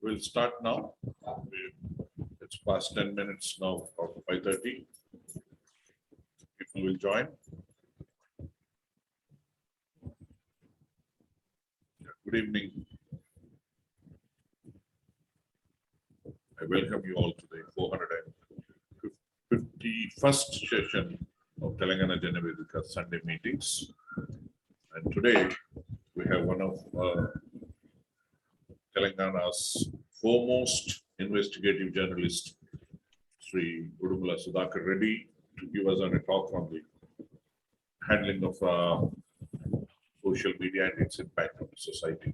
We'll start now. It's past 10 minutes now of 5:30. People will join. Good evening. I welcome you all to the 451st session of Telangana Jana Vedika Sunday meetings. And today we have one of Telangana's foremost investigative journalist, Sri Udumala Sudhakar Reddy, to give us a talk on the handling of social media and its impact on the society.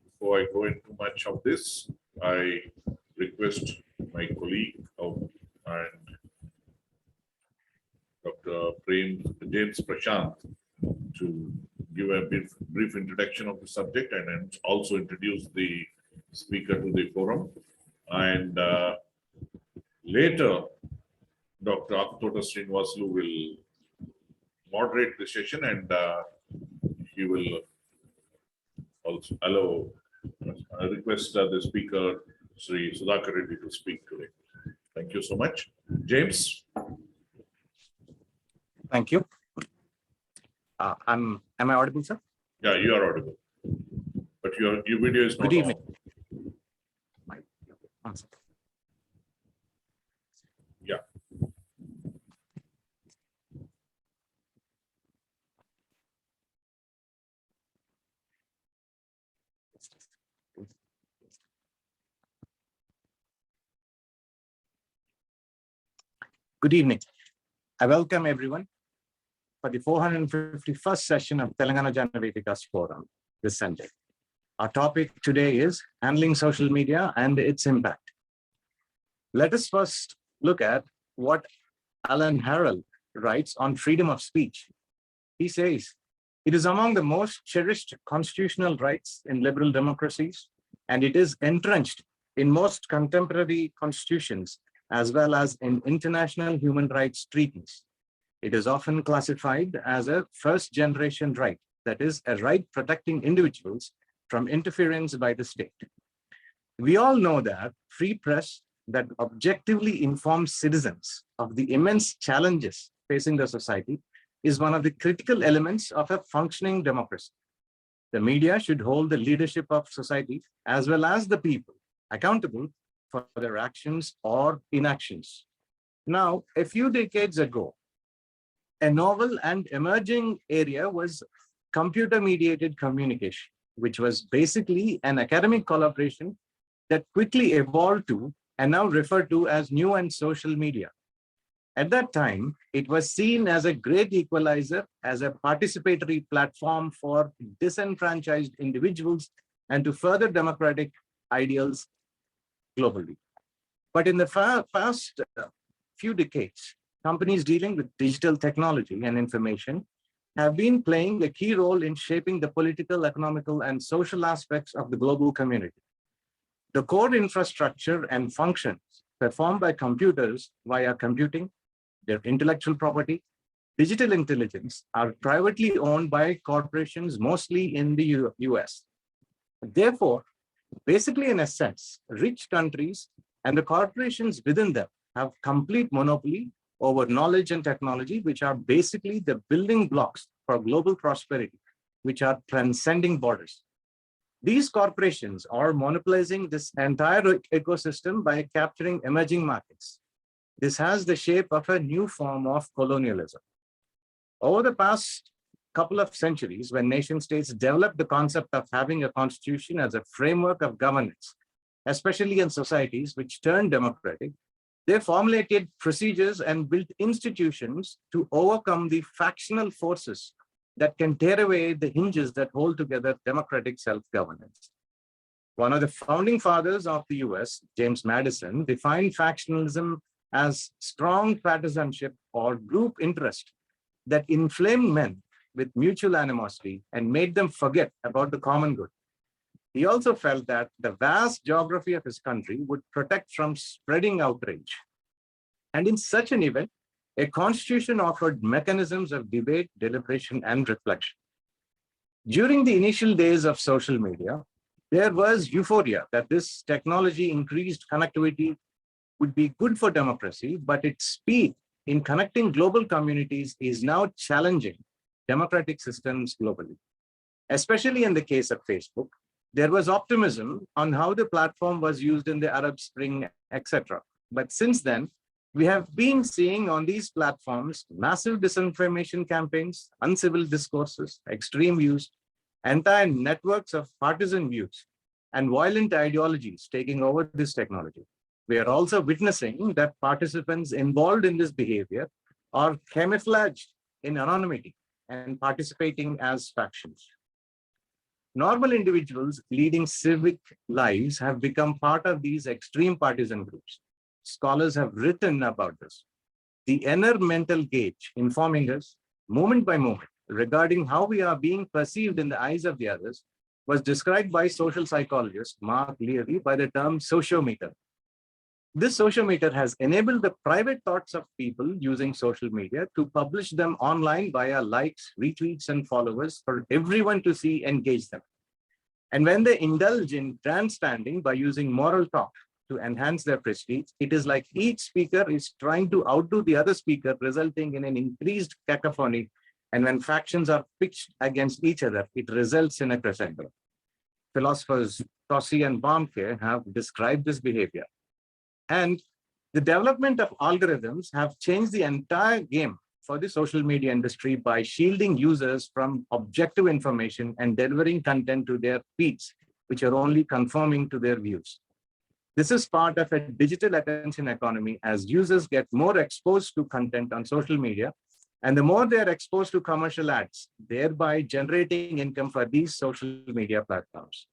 Before I go into much of this, I request my colleague and Dr. James Prashant to give a brief introduction of the subject and then also introduce the speaker to the forum. And later, Dr. Akutota Srinivasulu will moderate the session and he will also allow, request the speaker, Sri Sudhakar Reddy, to speak today. Thank you so much. James? Thank you. Am I audible, sir? Yeah, you are audible. But your video is not Good evening. on. Yeah. Good evening. I welcome everyone for the 451st session of Telangana Jana Vedika's forum this Sunday. Our topic today is handling social media and its impact. Let us first look at what Alan Harrell writes on freedom of speech. He says, "It is among the most cherished constitutional rights in liberal democracies, and it is entrenched in most contemporary constitutions as well as in international human rights treaties. It is often classified as a first-generation right, that is, a right protecting individuals from interference by the state. We all know that free press that objectively informs citizens of the immense challenges facing the society is one of the critical elements of a functioning democracy. The media should hold the leadership of society as well as the people accountable for their actions or inactions. Now, a few decades ago, a novel and emerging area was computer-mediated communication, which was basically an academic collaboration that quickly evolved to and now referred to as new and social media. At that time, it was seen as a great equalizer, as a participatory platform for disenfranchised individuals and to further democratic ideals globally. But in the past few decades, companies dealing with digital technology and information have been playing a key role in shaping the political, economical, and social aspects of the global community. The core infrastructure and functions performed by computers via computing, their intellectual property, digital intelligence are privately owned by corporations, mostly in the US. Therefore, basically, in a sense, rich countries and the corporations within them have complete monopoly over knowledge and technology, which are basically the building blocks for global prosperity, which are transcending borders. These corporations are monopolizing this entire ecosystem by capturing emerging markets. This has the shape of a new form of colonialism. Over the past couple of centuries, when nation states developed the concept of having a constitution as a framework of governance, especially in societies which turned democratic, they formulated procedures and built institutions to overcome the factional forces that can tear away the hinges that hold together democratic self-governance. One of the founding fathers of the US, James Madison, defined factionalism as strong partisanship or group interest that inflamed men with mutual animosity and made them forget about the common good. He also felt that the vast geography of his country would protect from spreading outrage. And in such an event, a constitution offered mechanisms of debate, deliberation, and reflection. During the initial days of social media, There was euphoria that this technology increased connectivity would be good for democracy, but its speed in connecting global communities is now challenging democratic systems globally. Especially in the case of Facebook, there was optimism on how the platform was used in the Arab Spring, etc. But since then, we have been seeing on these platforms massive disinformation campaigns, uncivil discourses, extreme views, entire networks of partisan views, and violent ideologies taking over this technology. We are also witnessing that participants involved in this behavior are camouflaged in anonymity and participating as factions. Normal individuals leading civic lives have become part of these extreme partisan groups. Scholars have written about this. The inner mental gauge informing us moment by moment regarding how we are being perceived in the eyes of the others was described by social psychologist Mark Leary by the term sociometer. This sociometer has enabled the private thoughts of people using social media to publish them online via likes, retweets, and followers for everyone to see and gauge them. And when they indulge in grandstanding by using moral talk to enhance their prestige, it is like each speaker is trying to outdo the other speaker, resulting in an increased cacophony. And when factions are pitched against each other, it results in a crescendo. Philosophers Tossi and Baumke have described this behavior. And the development of algorithms have changed the entire game for the social media industry by shielding users from objective information and delivering content to their feeds, which are only conforming to their views. This is part of a digital attention economy as users get more exposed to content on social media, and the more they are exposed to commercial ads, thereby generating income for these social media platforms.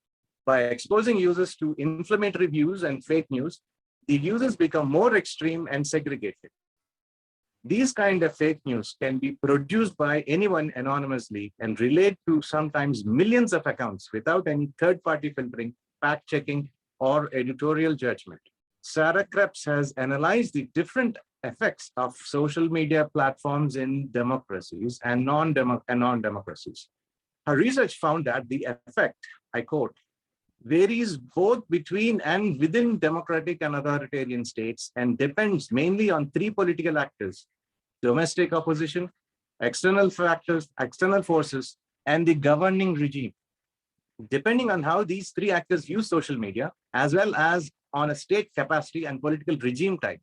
By exposing users to inflammatory views and fake news, the users become more extreme and segregated. These kind of fake news can be produced by anyone anonymously and relate to sometimes millions of accounts without any third-party filtering, fact-checking, or editorial judgment. Sarah Krebs has analyzed the different effects of social media platforms in democracies and non-democracies. Her research found that the effect, I quote, varies both between and within democratic and authoritarian states and depends mainly on three political actors: domestic opposition, external factors, external forces, and the governing regime. Depending on how these three actors use social media, as well as on a state capacity and political regime type,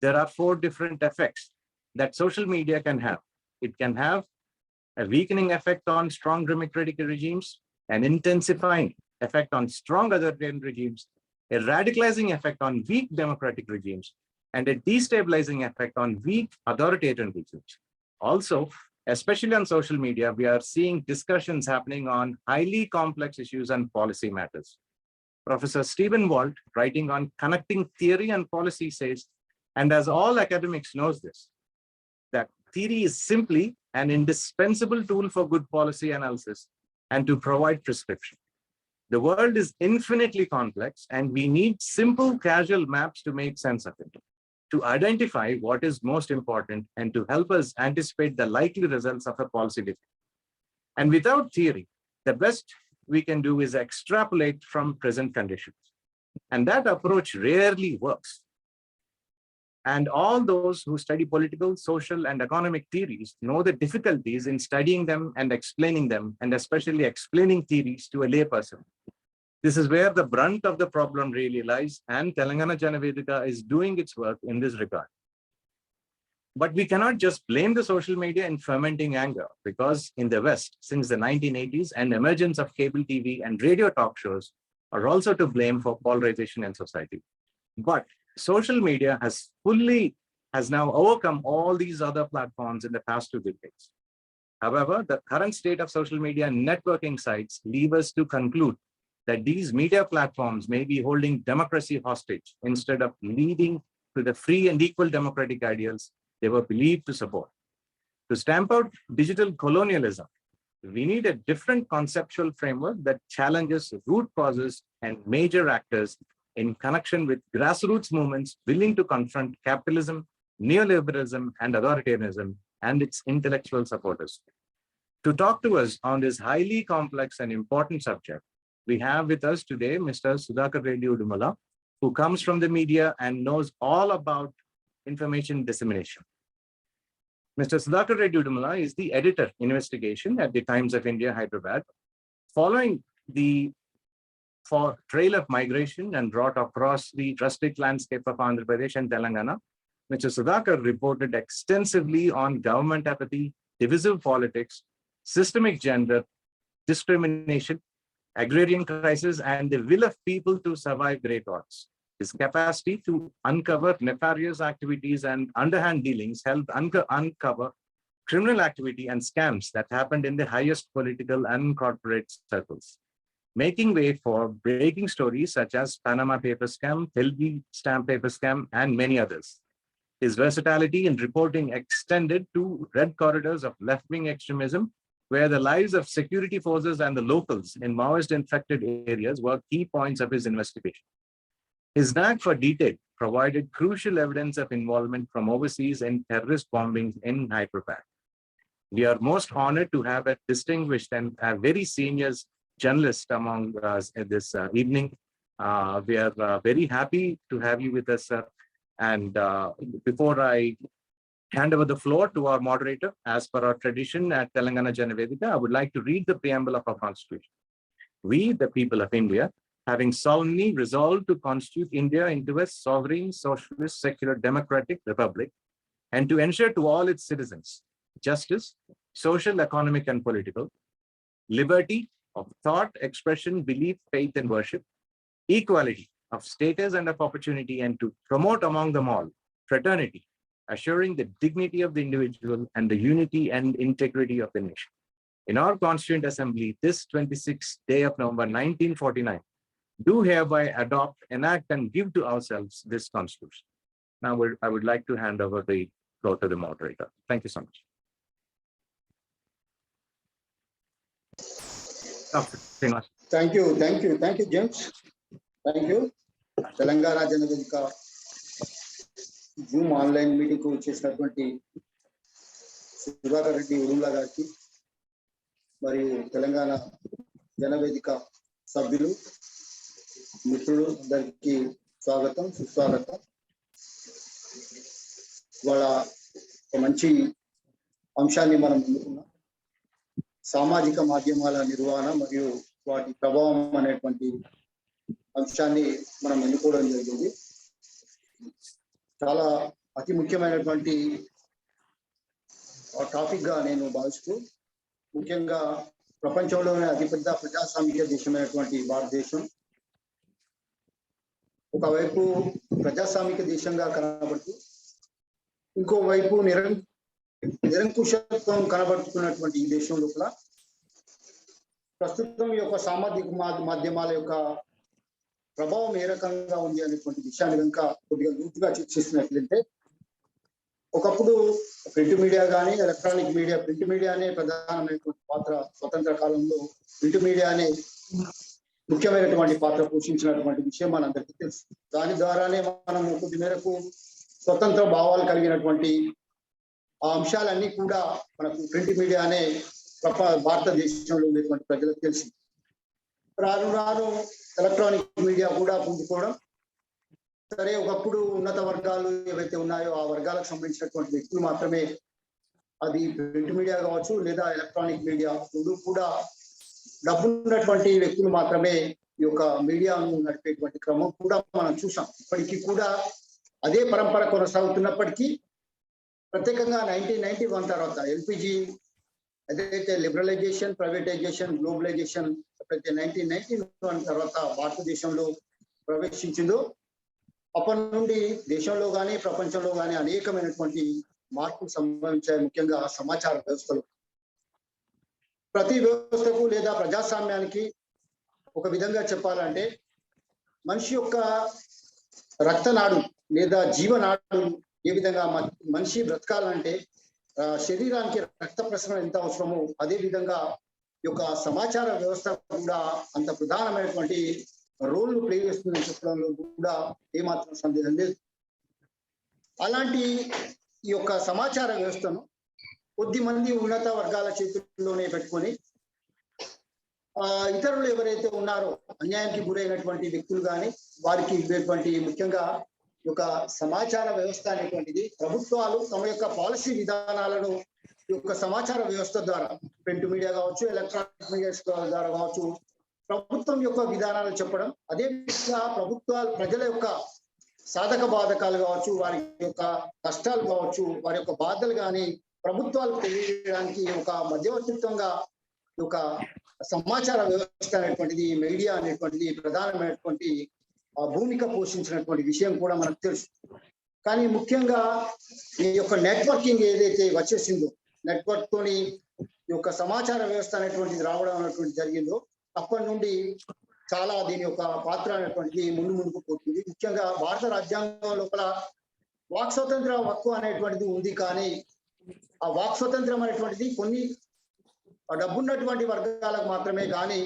there are four different effects that social media can have. It can have a weakening effect on strong democratic regimes, an intensifying effect on strong authoritarian regimes, a radicalizing effect on weak democratic regimes, and a destabilizing effect on weak authoritarian regimes. Also, especially on social media, we are seeing discussions happening on highly complex issues and policy matters. Professor Stephen Walt, writing on connecting theory and policy, says, and as all academics knows this, that theory is simply an indispensable tool for good policy analysis and to provide prescription. The world is infinitely complex, and we need simple causal maps to make sense of it, to identify what is most important and to help us anticipate the likely results of a policy decision. And without theory, the best we can do is extrapolate from present conditions. And that approach rarely works. And all those who study political, social, and economic theories know the difficulties in studying them and explaining them, and especially explaining theories to a layperson. This is where the brunt of the problem really lies, and Telangana Jana Vedika is doing its work in this regard. But we cannot just blame the social media in fermenting anger, because in the West, since the 1980s, and emergence of cable TV and radio talk shows are also to blame for polarization in society. But social media has now overcome all these other platforms in the past 2 decades. However, the current state of social media networking sites leave us to conclude that these media platforms may be holding democracy hostage instead of leading to the free and equal democratic ideals they were believed to support. To stamp out digital colonialism, we need a different conceptual framework that challenges root causes and major actors in connection with grassroots movements willing to confront capitalism, neoliberalism, and authoritarianism and its intellectual supporters. To talk to us on this highly complex and important subject, we have with us today Mr. Sudhakar Reddy Udumala, who comes from the media and knows all about information dissemination. Mr. Sudhakar Reddy Udumala is the editor investigation at the Times of India, Hyderabad. Following the trail of migration and brought across the rustic landscape of Andhra Pradesh and Telangana, Mr. Sudhakar reported extensively on government apathy, divisive politics, systemic gender discrimination, agrarian crisis, and the will of people to survive great odds. His capacity to uncover nefarious activities and underhand dealings helped uncover criminal activity and scams that happened in the highest political and corporate circles, making way for breaking stories such as Panama paper scam, Hilby stamp paper scam, and many others. His versatility in reporting extended to red corridors of left-wing extremism, where the lives of security forces and the locals in Maoist-infected areas were key points of his investigation. His knack for detail provided crucial evidence of involvement from overseas in terrorist bombings in Hyderabad. We are most honored to have a distinguished and a very senior journalist among us this evening. We are very happy to have you with us, sir. And before I hand over the floor to our moderator, as per our tradition at Telangana Jana Vedika, I would like to read the preamble of our constitution. We, the people of India, having solemnly resolved to constitute India into a sovereign, socialist, secular, democratic republic, and to ensure to all its citizens justice, social, economic, and political, liberty of thought, expression, belief, faith, and worship, equality of status and of opportunity, and to promote among them all fraternity, assuring the dignity of the individual and the unity and integrity of the nation. In our Constituent Assembly, this 26th day of November 1949, do hereby adopt, enact, and give to ourselves this Constitution. Now, I would like to hand over the floor to the moderator. Thank you so much. Thank you, James. Thank you. Telangana Jana Vedika Zoom online meeting ku చేసినటువంటి సుధాకర్ రెడ్డి ఉడుమల గారికి మరియు తెలంగాణ జన వేదిక సభ్యులు మిత్రులు అందరికీ స్వాగతం సుస్వాగతం. వాళ్ళ ఒక మంచి అంశాన్ని మనం ముందుకున్నాం. సామాజిక మాధ్యమాల నిర్వహణ మరియు వాటి ప్రభావం అనేటువంటి అంశాన్ని మనం ఎన్నుకోవడం జరిగింది. చాలా అతి ముఖ్యమైనటువంటి టాపిక్ గా నేను భావిస్తూ, ముఖ్యంగా ప్రపంచంలోనే అతిపెద్ద ప్రజాస్వామిక దేశమైనటువంటి భారతదేశం ఒకవైపు ప్రజాస్వామిక దేశంగా కనబడుతూ, ఇంకోవైపు నిరంకుశత్వం కనబడుతున్నటువంటి ఈ దేశం లోపల ప్రస్తుతం ఈ యొక్క సామాజిక మాధ్యమాల యొక్క ప్రభావం ఏ రకంగా ఉంది అనేటువంటి విషయాన్ని కనుక కొద్దిగా లోతుగా చర్చిస్తున్నట్లయితే, ఒకప్పుడు ప్రింట్ మీడియా కానీ ఎలక్ట్రానిక్ మీడియా, ప్రింట్ మీడియానే ప్రధానమైనటువంటి పాత్ర, స్వతంత్ర కాలంలో ప్రింట్ మీడియానే ముఖ్యమైనటువంటి పాత్ర పోషించినటువంటి విషయం మనందరికీ తెలుసు. దాని ద్వారానే మనం కొద్ది మేరకు స్వతంత్ర భావాలు కలిగినటువంటి ఆ అంశాలన్నీ కూడా మనకు ప్రింట్ మీడియానే భారతదేశంలో ఉండేటువంటి ప్రజలకు తెలుసు. రాను రాను ఎలక్ట్రానిక్ మీడియా కూడా పుంజుకోవడం, సరే ఒకప్పుడు ఉన్నత వర్గాలు ఏవైతే ఉన్నాయో ఆ వర్గాలకు సంబంధించినటువంటి వ్యక్తులు మాత్రమే, అది ప్రింట్ మీడియా కావచ్చు లేదా ఎలక్ట్రానిక్ మీడియా, రెండు కూడా డబ్బున్నటువంటి వ్యక్తులు మాత్రమే ఈ యొక్క మీడియాను నడిపేటువంటి క్రమం కూడా మనం చూసాం. ఇప్పటికీ కూడా అదే పరంపర కొనసాగుతున్నప్పటికీ ప్రత్యేకంగా 1991 తర్వాత ఎల్పిజి ఏదైతే లిబరలైజేషన్, ప్రైవేటైజేషన్, గ్లోబలైజేషన్ ఎప్పుడైతే 1991 తర్వాత భారతదేశంలో ప్రవేశించిందో అప్పటి నుండి దేశంలో కానీ ప్రపంచంలో కానీ అనేకమైనటువంటి మార్పులు సంభవించాయి. ముఖ్యంగా సమాచార వ్యవస్థలు, ప్రతి వ్యవస్థకు లేదా ప్రజాస్వామ్యానికి ఒక విధంగా చెప్పాలంటే మనిషి యొక్క రక్తనాడు లేదా జీవనాడు ఏ విధంగా మనిషి బ్రతకాలంటే శరీరానికి రక్త ప్రసరణ ఎంత అవసరమో అదే విధంగా ఈ యొక్క సమాచార వ్యవస్థ కూడా అంత ప్రధానమైనటువంటి రోల్ ప్లే చేస్తుందని చెప్పడంలో కూడా ఏమాత్రం సందేహం లేదు. అలాంటి ఈ యొక్క సమాచార వ్యవస్థను కొద్ది మంది ఉన్నత వర్గాల చేతుల్లోనే పెట్టుకొని ఇతరులు ఎవరైతే ఉన్నారో అన్యాయానికి గురైనటువంటి వ్యక్తులు కానీ వారికి ఇవ్వేటువంటి ముఖ్యంగా ఈ యొక్క సమాచార వ్యవస్థ అనేటువంటిది ప్రభుత్వాలు తమ యొక్క పాలసీ విధానాలను ఈ యొక్క సమాచార వ్యవస్థ ద్వారా ప్రింట్ మీడియా కావచ్చు, ఎలక్ట్రానిక్ మీడియా ద్వారా కావచ్చు, ప్రభుత్వం యొక్క విధానాలు చెప్పడం, అదే విధంగా ప్రభుత్వాలు ప్రజల యొక్క సాధక బాధకాలు కావచ్చు, వారి యొక్క కష్టాలు కావచ్చు, వారి యొక్క బాధలు కానీ ప్రభుత్వాలకు తెలియజేయడానికి ఒక మధ్యవర్తిత్వంగా ఒక సమాచార వ్యవస్థ అనేటువంటిది, మీడియా అనేటువంటిది ప్రధానమైనటువంటి భూమిక పోషించినటువంటి విషయం కూడా మనకు తెలుసు. కానీ ముఖ్యంగా ఈ యొక్క నెట్వర్కింగ్ ఏదైతే వచ్చేసిందో, నెట్వర్క్ తోని ఈ యొక్క సమాచార వ్యవస్థ అనేటువంటిది రావడం అనేటువంటి జరిగిందో, అప్పటి నుండి చాలా దీని యొక్క పాత్ర అనేటువంటిది ముందుకు పోతుంది. ముఖ్యంగా భారత రాజ్యాంగం లోపల వాక్ స్వతంత్ర హక్కు అనేటువంటిది ఉంది. కానీ ఆ వాక్ స్వతంత్రం అనేటువంటిది కొన్ని డబ్బున్నటువంటి వర్గాలకు మాత్రమే కానీ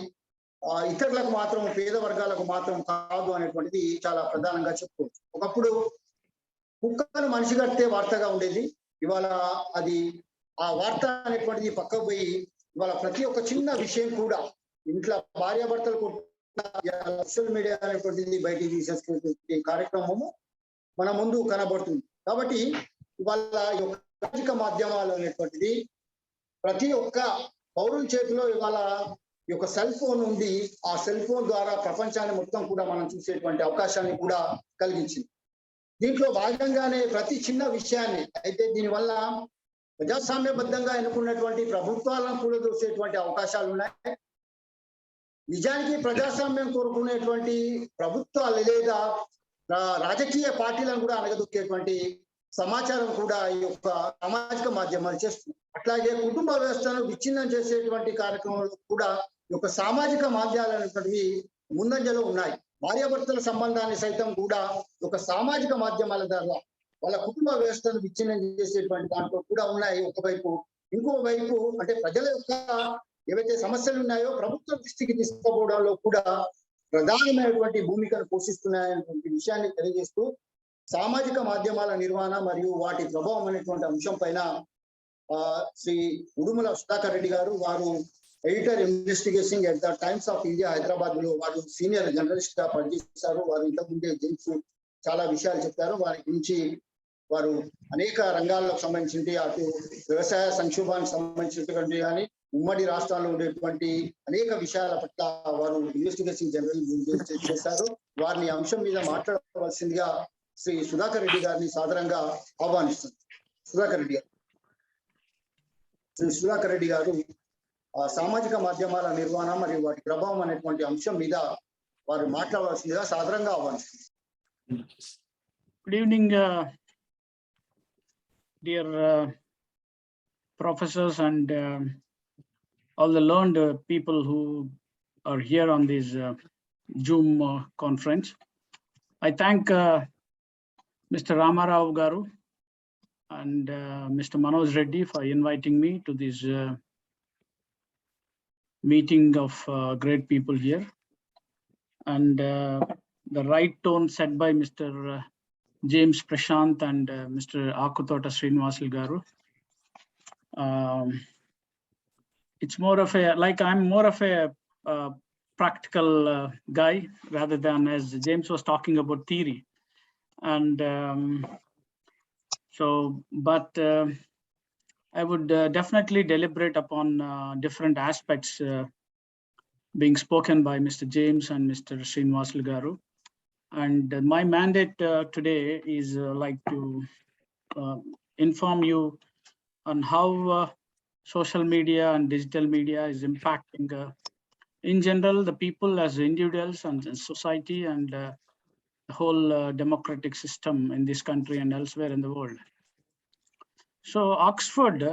ఇతరులకు మాత్రం, పేద వర్గాలకు మాత్రం కాదు అనేటువంటిది చాలా ప్రధానంగా చెప్పుకోవచ్చు. ఒకప్పుడు కుక్కను మనిషి కట్టే వార్తగా ఉండేది. ఇవాళ అది ఆ వార్త అనేటువంటిది పక్కకు పోయి ఇవాళ ప్రతి ఒక్క చిన్న విషయం కూడా ఇంట్లో భార్యాభర్తలు సోషల్ మీడియా అనేటువంటిది బయటికి తీసేసుకునే కార్యక్రమము మన ముందు కనబడుతుంది. కాబట్టి ఇవాళ ఈ యొక్క సామాజిక మాధ్యమాలు అనేటువంటిది ప్రతి ఒక్క పౌరుల చేతిలో ఇవాళ ఈ యొక్క సెల్ ఫోన్ ఉంది. ఆ సెల్ ఫోన్ ద్వారా ప్రపంచాన్ని మొత్తం కూడా మనం చూసేటువంటి అవకాశాన్ని కూడా కలిగించింది. దీంట్లో భాగంగానే ప్రతి చిన్న విషయాన్ని అయితే దీనివల్ల ప్రజాస్వామ్యబద్ధంగా ఎన్నుకున్నటువంటి ప్రభుత్వాలను కూడా చూసేటువంటి అవకాశాలు ఉన్నాయి. నిజానికి ప్రజాస్వామ్యం కోరుకునేటువంటి ప్రభుత్వాలు లేదా రాజకీయ పార్టీలను కూడా అనగదొక్కేటువంటి సమాచారం కూడా ఈ యొక్క సామాజిక మాధ్యమాలు చేస్తుంది. అట్లాగే కుటుంబ వ్యవస్థను విచ్ఛిన్నం చేసేటువంటి కార్యక్రమాలు కూడా ఈ యొక్క సామాజిక మాధ్యమాలు అనేటువంటివి ముందంజలో ఉన్నాయి. భార్యాభర్తల సంబంధాన్ని సైతం కూడా ఒక సామాజిక మాధ్యమాల ద్వారా వాళ్ళ కుటుంబ వ్యవస్థను విచ్ఛిన్నం చేసేటువంటి దాంట్లో కూడా ఉన్నాయి ఒకవైపు. ఇంకో వైపు అంటే ప్రజల యొక్క ఏవైతే సమస్యలు ఉన్నాయో ప్రభుత్వం దృష్టికి తీసుకుపోవడంలో కూడా ప్రధానమైనటువంటి భూమికను పోషిస్తున్నాయనేటువంటి విషయాన్ని తెలియజేస్తూ సామాజిక మాధ్యమాల నిర్వహణ మరియు వాటి ప్రభావం అనేటువంటి అంశం పైన శ్రీ ఉడుమల సుధాకర్ రెడ్డి గారు, వారు editor investigation at the times of India Hyderabad లో వారు సీనియర్ జర్నలిస్ట్ గా పనిచేస్తారు. వారు ఇంతకుముందే జెమ్స్ చాలా విషయాలు చెప్పారు. వారి గురించి వారు అనేక రంగాలకు సంబంధించి అటు వ్యవసాయ సంక్షోభానికి సంబంధించినటువంటి కానీ ఉమ్మడి రాష్ట్రాల్లో ఉండేటువంటి అనేక విషయాల పట్ల వారు ఇన్వెస్టిగేషన్ జర్నలిజం చేశారు. వారిని అంశం మీద మాట్లాడవలసిందిగా శ్రీ సుధాకర్ రెడ్డి గారిని సాదరంగా ఆహ్వానిస్తుంది. సుధాకర్ రెడ్డి గారు, శ్రీ సుధాకర్ రెడ్డి గారు సామాజిక మాధ్యమాల నిర్వహణ మరియు వాటి ప్రభావం అనేటువంటి అంశం మీద వారు మాట్లాడవలసిందిగా సాదరంగా ఆహ్వానిస్తుంది. Good evening, dear professors and all the learned people who are here on this Zoom conference. I thank Mr. Ramarao Garu and Mr. Manoj Reddy for inviting me to this meeting of great people here. And the right tone set by Mr. James Prashant and Mr. Akutota Srinivasal Garu. It's more of a, like I'm more of a practical guy rather than, as James was talking about, theory. And but I would definitely deliberate upon different aspects being spoken by Mr. James and Mr. Srinivasal Garu. And my mandate today is like to inform you on how social media and digital media is impacting in general the people as individuals and society and the whole democratic system in this country and elsewhere in the world. So Oxford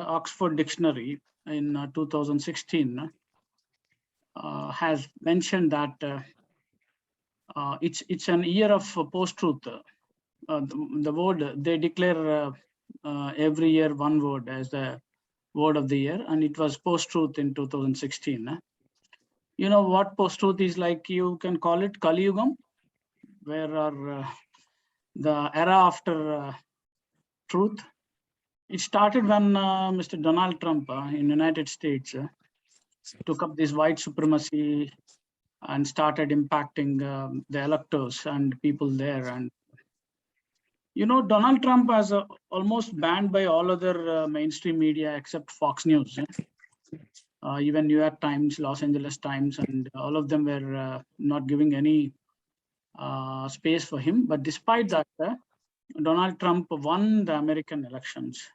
Dictionary in 2016 has mentioned that it's an year of post-truth. The word they declare every year one word as the word of the year, and it was post-truth in 2016. You know what post-truth is like? You can call it Kali Yugam, where are the era after truth. It started when Mr. Donald Trump in United States took up this white supremacy and started impacting the electors and people there. And Donald Trump has almost banned by all other mainstream media except Fox News. Even New York Times, Los Angeles Times, and all of them were not giving any space for him. But despite that, Donald Trump won the American elections.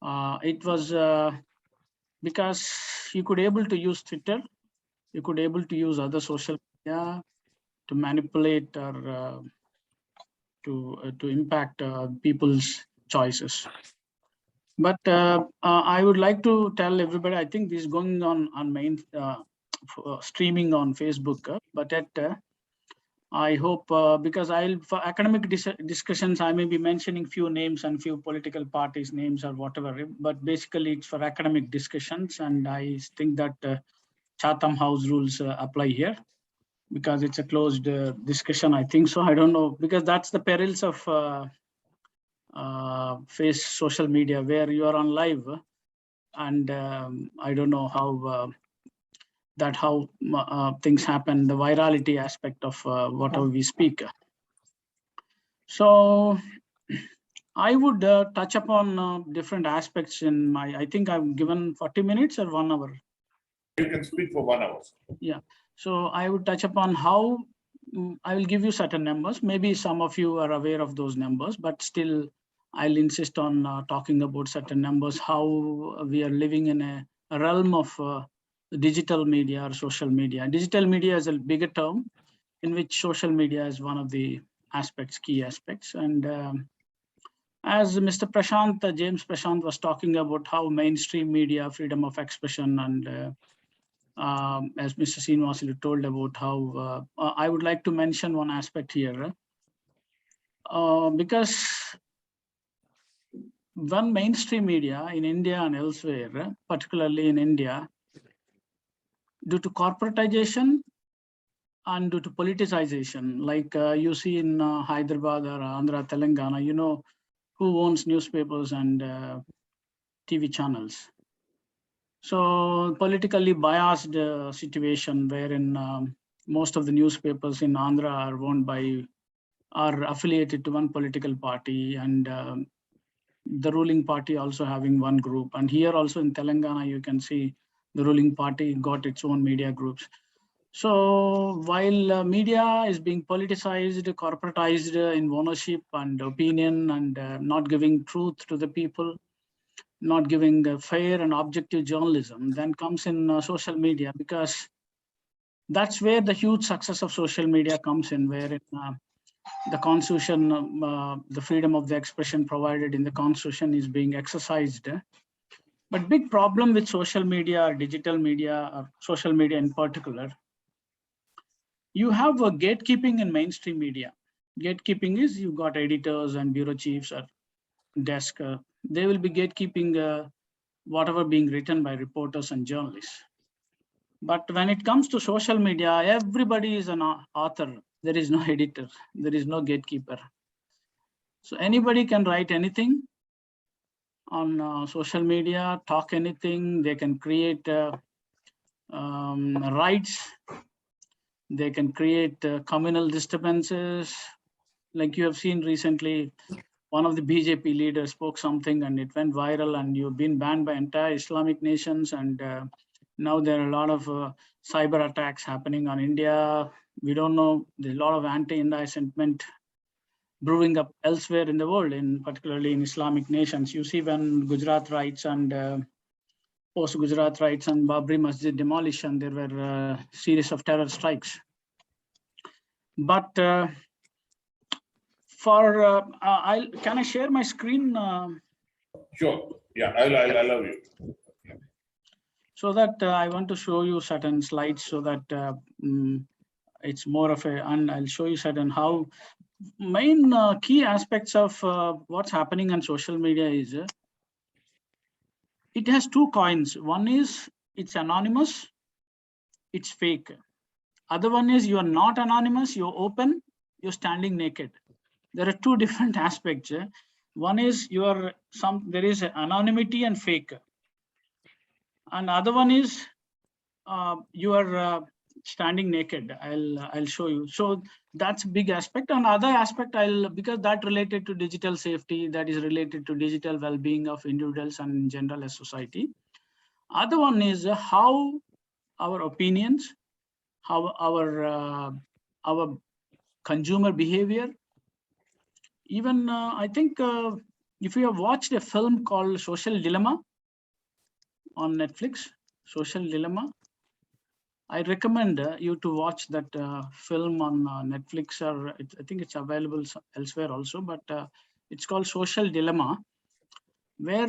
It was because you could able to use Twitter, you could able to use other social media to manipulate or to impact people's choices. But I would like to tell everybody, I think this is going on main streaming on Facebook, but I hope because for academic discussions, I may be mentioning few names and few political parties' names or whatever, but basically it's for academic discussions. And I think that Chatham House rules apply here because it's a closed discussion, I think so. I don't know, because that's the perils of face social media where you are on live, and I don't know how things happen, the virality aspect of whatever we speak. So I would touch upon different aspects in I think I've given 40 minutes or 1 hour. You can speak for 1 hour. Yeah, so I would touch upon how I will give you certain numbers. Maybe some of you are aware of those numbers, but still I'll insist on talking about certain numbers, how we are living in a realm of digital media or social media. Digital media is a bigger term in which social media is one of the aspects, key aspects. And as Mr. Prashant, James Prashant was talking about how mainstream media, freedom of expression, and as Mr. Srinivasulu told about how, I would like to mention one aspect here. Because when mainstream media in India and elsewhere, particularly in India, due to corporatization and due to politicization, like you see in Hyderabad or Andhra, Telangana, who owns newspapers and TV channels. So politically biased situation wherein most of the newspapers in Andhra are are affiliated to one political party, and the ruling party also having one group. And here also in Telangana, you can see the ruling party got its own media groups. So while media is being politicized, corporatized in ownership and opinion, and not giving truth to the people, not giving fair and objective journalism, then comes in social media, because that's where the huge success of social media comes in, where the constitution, the freedom of the expression provided in the constitution is being exercised. But big problem with social media or digital media or social media in particular, you have a gatekeeping in mainstream media. Gatekeeping is you got editors and bureau chiefs or desk. They will be gatekeeping whatever being written by reporters and journalists. But when it comes to social media, everybody is an author. There is no editor. There is no gatekeeper. So anybody can write anything on social media, talk anything. They can create riots. They can create communal disturbances. Like you have seen recently, one of the BJP leaders spoke something and it went viral, and you've been banned by entire Islamic nations. And now there are a lot of cyber attacks happening on India. We don't know, there's a lot of anti-India sentiment brewing up elsewhere in the world, particularly in Islamic nations. You see when Gujarat riots and post-Gujarat riots and Babri Masjid demolition, there were a series of terror strikes. But can I share my screen? Sure. Yeah, I'll allow you. So that I want to show you certain slides so that it's more of and I'll show you certain how main key aspects of what's happening on social media is it has two coins. One is it's anonymous, it's fake. Other one is you are not anonymous, you're open, you're standing naked. There are two different aspects. One is there is anonymity and fake. And other one is you are standing naked. I'll show you. So that's a big aspect. And other aspect, because that related to digital safety, that is related to digital well-being of individuals and in general as society. Other one is how our opinions, how our consumer behavior. Even I think if you have watched a film called Social Dilemma on Netflix, Social Dilemma, I recommend you to watch that film on Netflix, or I think it's available elsewhere also, but it's called Social Dilemma, where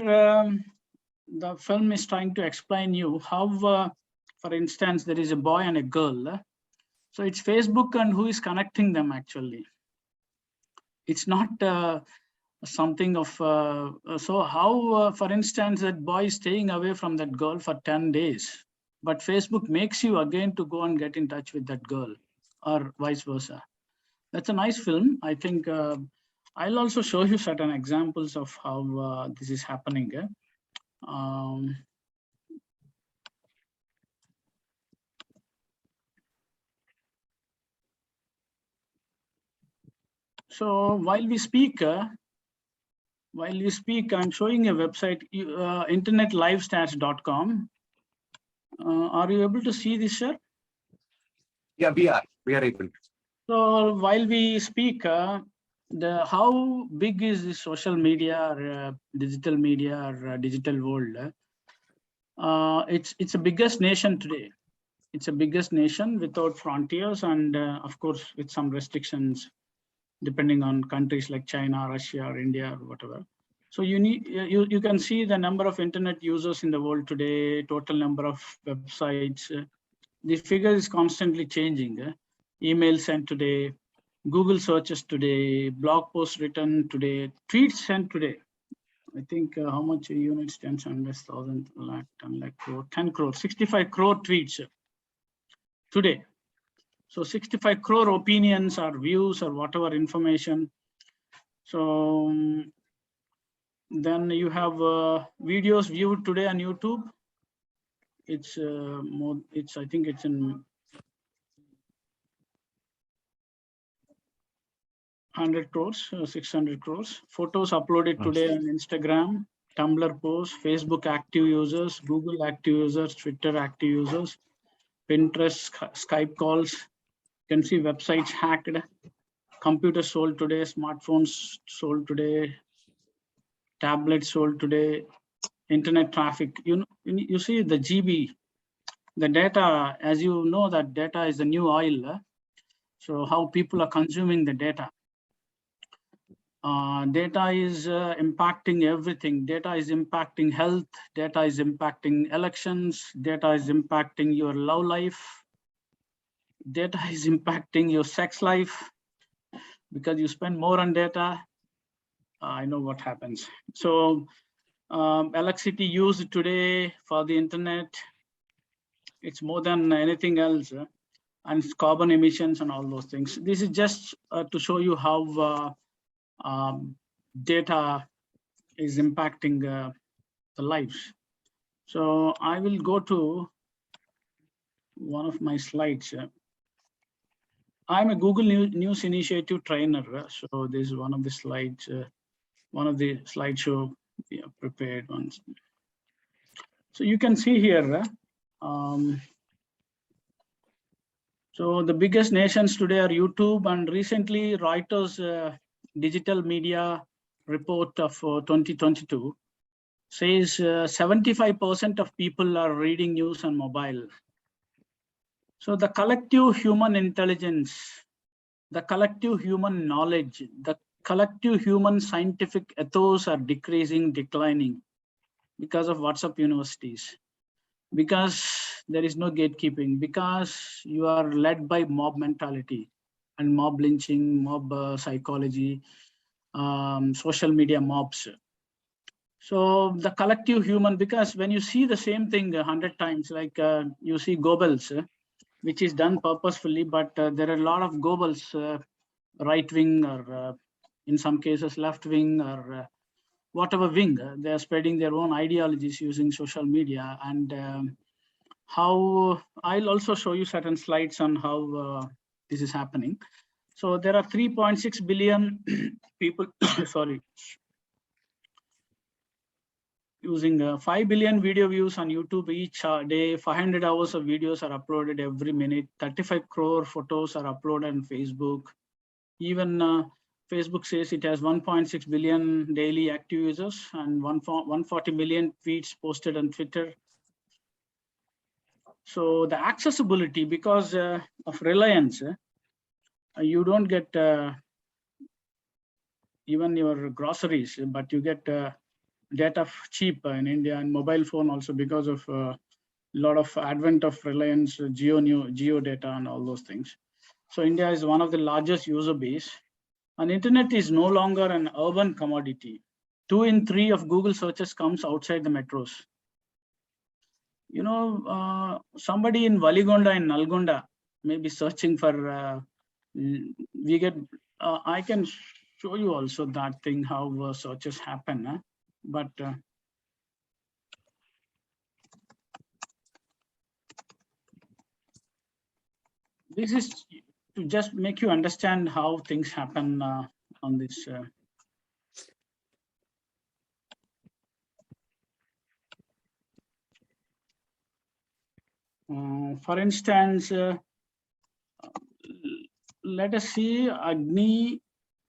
the film is trying to explain you how, for instance, there is a boy and a girl. So it's Facebook and who is connecting them actually. It's not something of, so how, for instance, that boy is staying away from that girl for 10 days. But Facebook makes you again to go and get in touch with that girl, or vice versa. That's a nice film. I think I'll also show you certain examples of how this is happening. So while we speak, I'm showing a website, internetlivestats.com. Are you able to see this, sir? Yeah, we are able to. So while we speak, how big is the social media or digital media or digital world? It's the biggest nation today. It's the biggest nation without frontiers, and of course with some restrictions depending on countries like China, Russia, or India, or whatever. So you can see the number of internet users in the world today, total number of websites. The figure is constantly changing. Email sent today, Google searches today, blog posts written today, tweets sent today. I think how much units, 10, 100,000, lakh, 10 lakh crore, 10 crore, 65 crore tweets today. So 65 crore opinions or views or whatever information. So then you have videos viewed today on YouTube. It's more, I think it's in 100 crores, 600 crores. Photos uploaded today on Instagram, Tumblr posts, Facebook active users, Google active users, Twitter active users, Pinterest, Skype calls. You can see websites hacked, computers sold today, smartphones sold today, tablets sold today, internet traffic. You see the GB, the data, as you know, that data is the new oil. So how people are consuming the data. Data is impacting everything. Data is impacting health. Data is impacting elections. Data is impacting your love life. Data is impacting your sex life because you spend more on data. I know what happens. So electricity used today for the internet, it's more than anything else. And carbon emissions and all those things. This is just to show you how data is impacting the lives. So I will go to one of my slides. I'm a Google News Initiative trainer. So this is one of the slides, one of the slideshow prepared ones. So you can see here, so the biggest nations today are YouTube, and recently Reuters digital media report of 2022 says 75% of people are reading news on mobile. So the collective human intelligence, the collective human knowledge, the collective human scientific ethos are declining because of WhatsApp universities, because there is no gatekeeping, because you are led by mob mentality and mob lynching, mob psychology, social media mobs. So the collective human, because when you see the same thing 100 times, like you see Goebbels, which is done purposefully, but there are a lot of Goebbels, right wing or in some cases left wing, or whatever wing, they are spreading their own ideologies using social media. And how I'll also show you certain slides on how this is happening. So there are 3.6 billion people, sorry, using 5 billion video views on YouTube each day. 500 hours of videos are uploaded every minute. 35 crore photos are uploaded on Facebook. Even Facebook says it has 1.6 billion daily active users and 140 million tweets posted on Twitter. So the accessibility, because of reliance, you don't get even your groceries, but you get data cheap in India, and mobile phone also, because of a lot of advent of Reliance geo data and all those things. So India is one of the largest user base, and internet is no longer an urban commodity. 2 in 3 of Google searches comes outside the metros. You know, somebody in Valigonda in Nalgonda may be searching for, we get, I can show you also that thing, how searches happen, but this is to just make you understand how things happen on this. For instance, let us see Agni.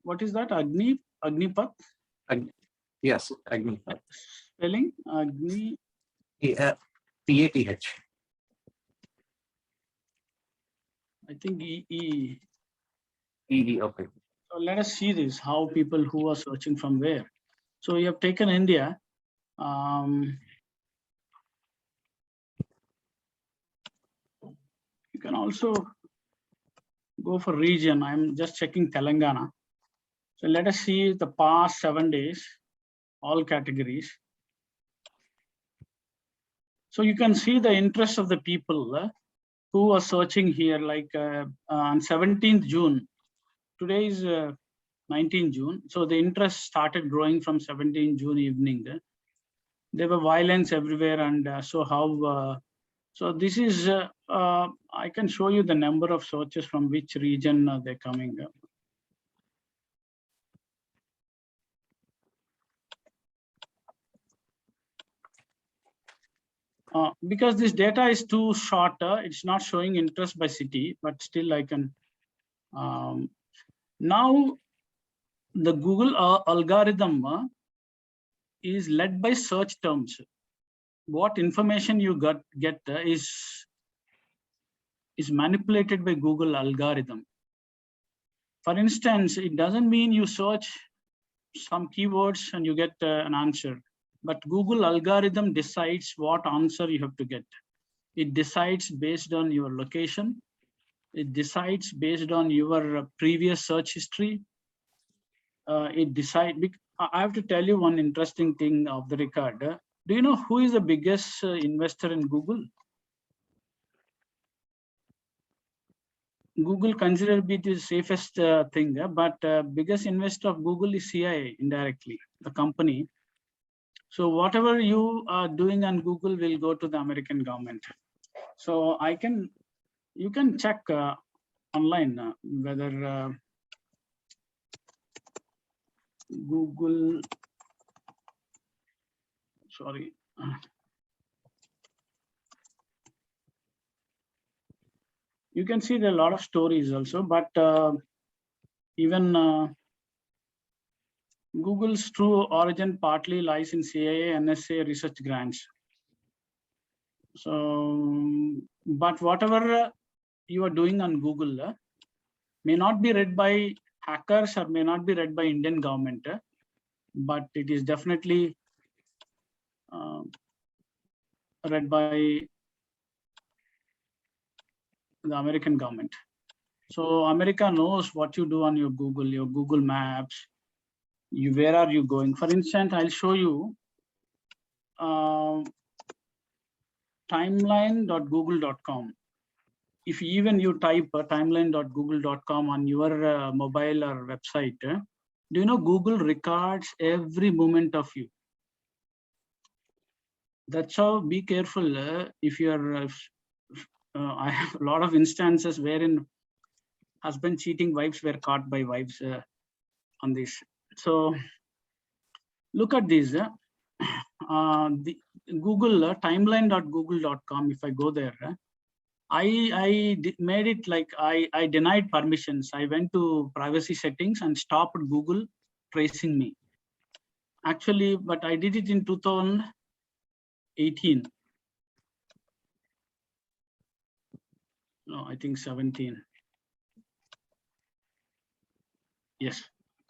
What is that? Agnipath? Yes, Agni. Spelling Agni. PATH. I think EE. Okay. So let us see this, how people who are searching from where. So you have taken India. You can also go for region. I'm just checking Telangana. So let us see the past 7 days, all categories. So you can see the interest of the people who are searching here, like on 17th June. Today is 19th June. So the interest started growing from 17th June evening. There were violence everywhere, and so how. So this is, I can show you the number of searches from which region they're coming. Because this data is too short, it's not showing interest by city, but still I can. Now, the Google algorithm is led by search terms. What information you get is manipulated by Google algorithm. For instance, it doesn't mean you search some keywords and you get an answer, but Google algorithm decides what answer you have to get. It decides based on your location. It decides based on your previous search history. It decides. I have to tell you one interesting thing of the record. Do you know who is the biggest investor in Google? Google considered to be the safest thing, but biggest investor of Google is CIA indirectly, the company. So whatever you are doing on Google will go to the American government. So you can check online whether Google, sorry. You can see there are a lot of stories also, but even Google's true origin partly lies in CIA, NSA research grants. So, but whatever you are doing on Google may not be read by hackers or may not be read by Indian government, but it is definitely read by the American government. So America knows what you do on your Google Maps, where are you going. For instance, I'll show you timeline.google.com. If even you type timeline.google.com on your mobile or website, Do you know Google records every moment of you? That's how, be careful if you're, I have a lot of instances wherein husband cheating wives were caught by wives on this. So look at this. The Google timeline.google.com. If I go there, I made it like I denied permissions. I went to privacy settings and stopped Google tracing me. Actually, but I did it in 2018. No, I think 17. Yes.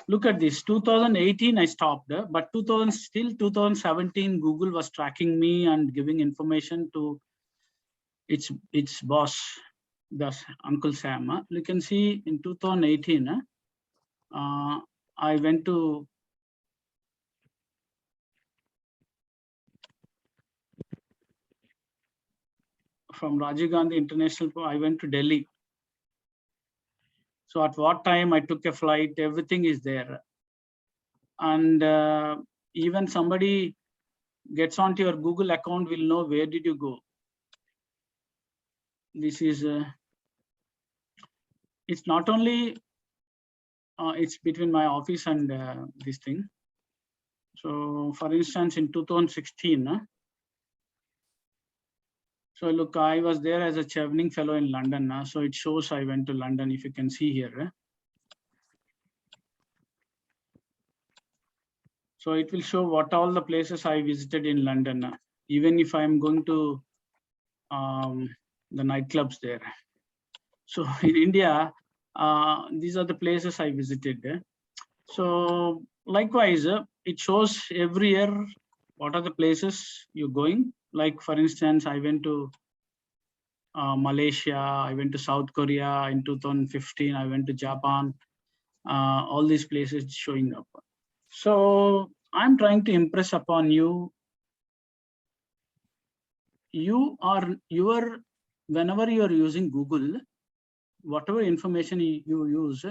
Look at this. 2018 I stopped, but 2017 Google was tracking me and giving information to its boss, thus Uncle Sam. You can see in 2018, I went to from Rajiv Gandhi International. I went to Delhi. So at what time I took a flight, everything is there. And even somebody gets onto your Google account will know where did you go. This is, it's not only, it's between my office and this thing. So for instance, in 2016, so look, I was there as a Chevening fellow in London. So it shows I went to London, if you can see here. So it will show what all the places I visited in London, even if I'm going to the nightclubs there. So in India, these are the places I visited. So likewise, it shows every year what are the places you're going. Like for instance, I went to Malaysia, I went to South Korea in 2015, I went to Japan, all these places showing up. So I'm trying to impress upon you, whenever you are using Google, whatever information you use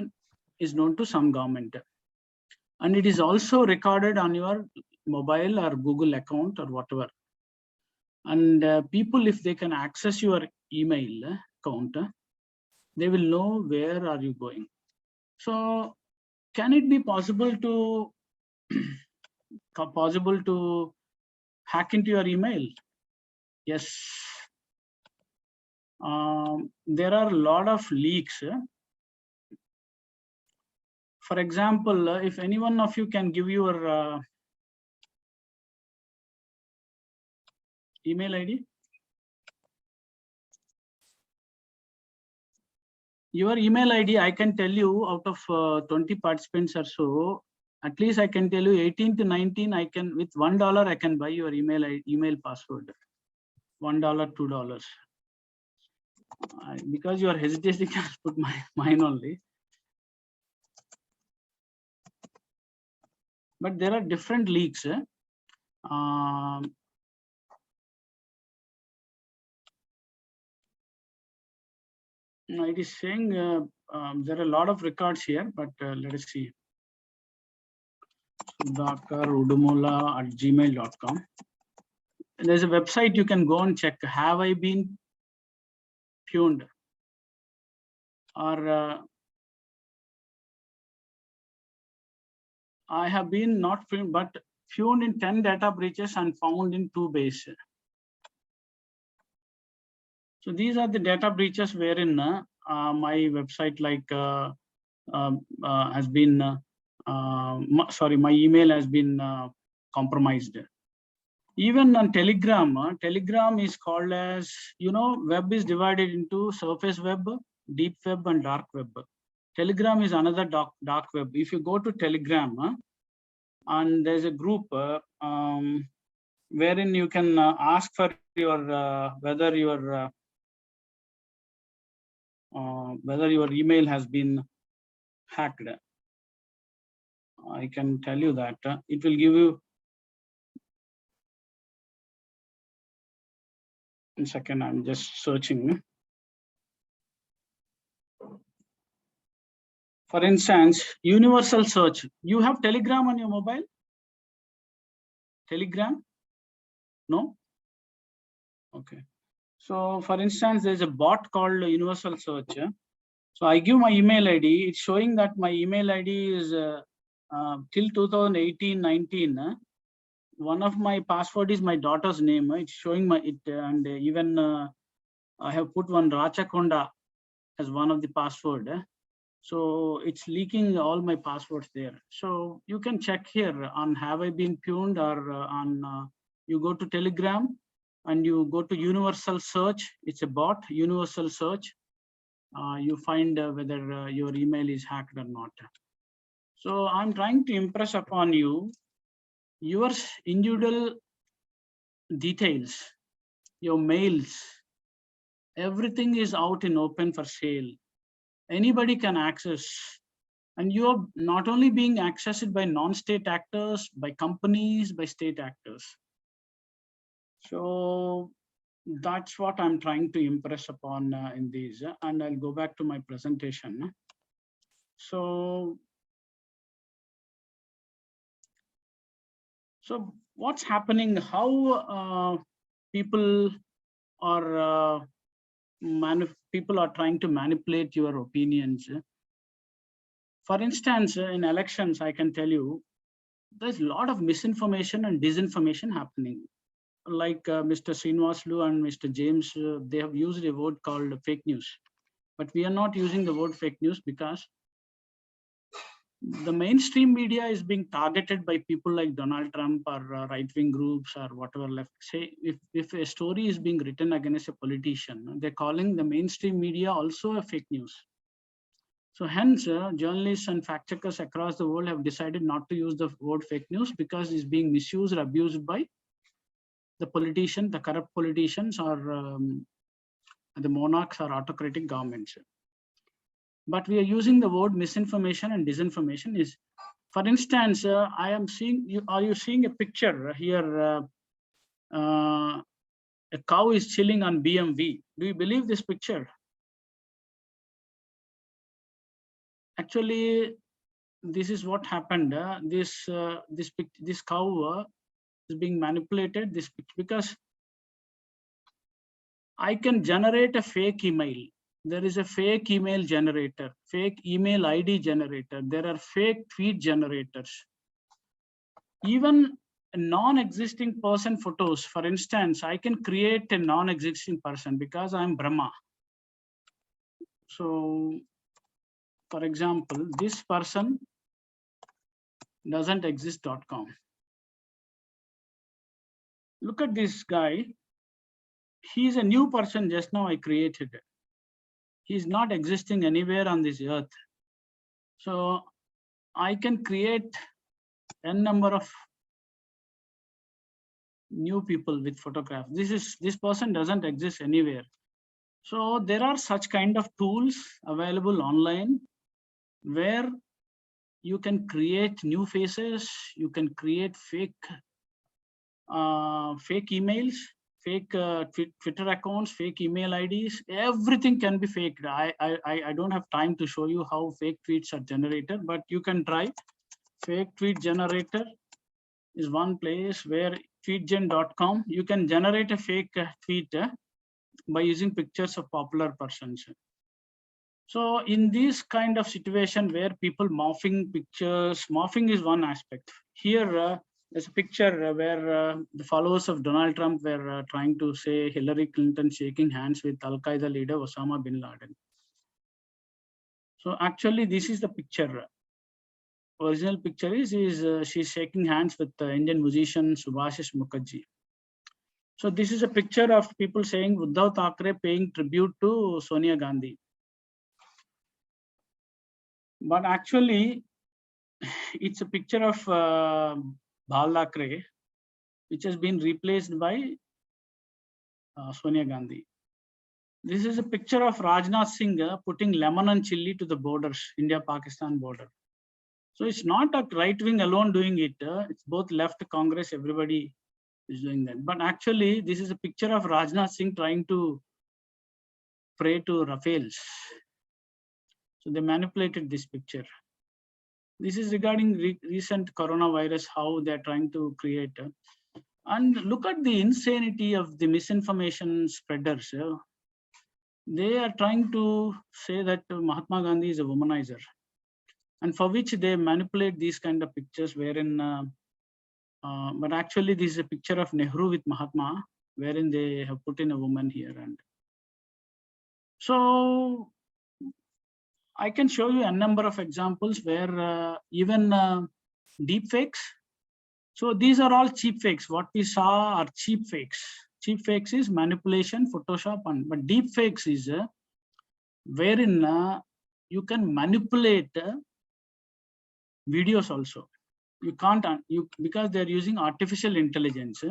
is known to some government. And it is also recorded on your mobile or Google account or whatever. And people, if they can access your email account, they will know where are you going. So can it be possible to hack into your email? Yes. There are a lot of leaks. For example, if any one of you can give your email ID. Your email ID, I can tell you out of 20 participants or so, at least I can tell you 18 to 19, I can, with $1, I can buy your email password. $1, $2. Because you are hesitating, I'll put mine only. But there are different leaks. It is saying there are a lot of records here, but let us see. Sudhakar@gmail.com. There's a website you can go and check. Have I been pwned? Or I have been not pwned, but pwned in 10 data breaches and found in 2 base. So these are the data breaches wherein my website has been, my email has been compromised. Even on Telegram, Telegram is called as, web is divided into surface web, deep web, and dark web. Telegram is another dark web. If you go to Telegram, and there's a group wherein you can ask for your whether your email has been hacked. I can tell you that it will give you. One second, I'm just searching. For instance, universal search. You have Telegram on your mobile? Telegram? No? Okay. So for instance, there's a bot called universal search. So I give my email ID. It's showing that my email ID is till 2018-19. One of my password is my daughter's name. It's showing my it, and even I have put one Rachakonda as one of the password. So it's leaking all my passwords there. So you can check here on have I been pwned, or on you go to Telegram and you go to universal search. It's a bot, universal search. You find whether your email is hacked or not. So I'm trying to impress upon you your individual details, your mails, everything is out in open for sale. Anybody can access, and you're not only being accessed by non-state actors, by companies, by state actors. So that's what I'm trying to impress upon in these, and I'll go back to my presentation. So what's happening, how people are people are trying to manipulate your opinions. For instance, in elections, I can tell you, there's a lot of misinformation and disinformation happening. Like Mr. Srinivaslu and Mr. James, they have used a word called fake news. But we are not using the word fake news because the mainstream media is being targeted by people like Donald Trump or right-wing groups or whatever left. Say, if a story is being written against a politician, they're calling the mainstream media also a fake news. So hence, journalists and fact checkers across the world have decided not to use the word fake news because it's being misused or abused by the politician, the corrupt politicians, or the monarchs or autocratic governments. But we are using the word misinformation and disinformation. Is, for instance, I am seeing you. Are you seeing a picture here? A cow is chilling on BMV. Do you believe this picture? Actually, this is what happened. This cow is being manipulated. This because I can generate a fake email. There is a fake email generator, fake email ID generator. There are fake tweet generators. Even a non-existing person photos. For instance, I can create a non-existing person because I'm Brahma. So, for example, this person doesn't exist.com. Look at this guy. He's a new person just now I created. He's not existing anywhere on this earth. So I can create n number of new people with photographs. This person doesn't exist anywhere. So there are such kind of tools available online where you can create new faces, you can create fake emails, fake Twitter accounts, fake email IDs. Everything can be faked. I don't have time to show you how fake tweets are generated, but you can try. Fake tweet generator is one place where tweetgen.com, you can generate a fake tweet by using pictures of popular persons. So in this kind of situation where people morphing pictures, morphing is one aspect. Here, there's a picture where the followers of Donald Trump were trying to say Hillary Clinton shaking hands with Al-Qaeda leader Osama bin Laden. So actually, this is the picture. Original picture is she's shaking hands with the Indian musician Subhashish Mukherjee. So this is a picture of people saying Uddhav Thackeray paying tribute to Sonia Gandhi. But actually, it's a picture of Bal Thackeray, which has been replaced by Sonia Gandhi. This is a picture of Rajnath Singh putting lemon and chili to the borders, India-Pakistan border. So it's not a right wing alone doing it. It's both left, Congress, everybody is doing that. But actually, this is a picture of Rajnath Singh trying to pray to Rafales. So they manipulated this picture. This is regarding recent coronavirus, how they're trying to create. And look at the insanity of the misinformation spreaders. They are trying to say that Mahatma Gandhi is a womanizer, and for which they manipulate these kind of pictures wherein, but actually this is a picture of Nehru with Mahatma, wherein they have put in a woman here. And so I can show you a number of examples where even deep fakes. So these are all cheap fakes. What we saw are cheap fakes. Cheap fakes is manipulation, Photoshop, but deep fakes is wherein you can manipulate videos also. You can't, because they're using artificial intelligence.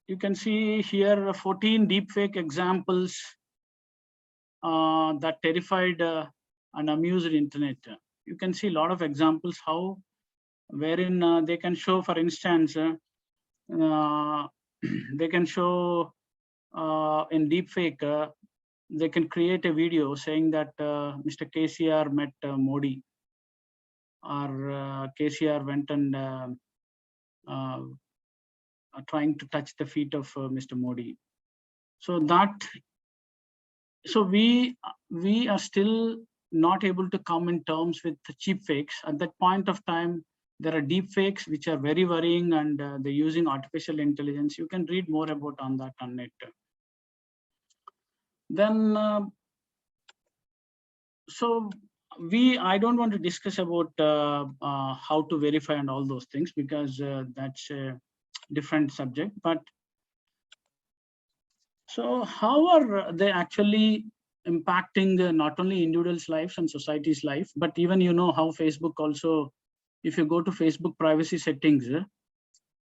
You can see here 14 deepfake examples that terrified and amused internet. You can see a lot of examples how, wherein they can show, for instance, they can show in deepfake, they can create a video saying that Mr. KCR met Modi, or KCR went and trying to touch the feet of Mr. Modi. So that, so we are still not able to come in terms with the cheap fakes. At that point of time, there are deep fakes which are very worrying, and they're using artificial intelligence. You can read more about on that on net. Then, so I don't want to discuss about how to verify and all those things, because that's a different subject. But so how are they actually impacting not only individuals' lives and society's life, but even, you know, how Facebook also, if you go to Facebook privacy settings,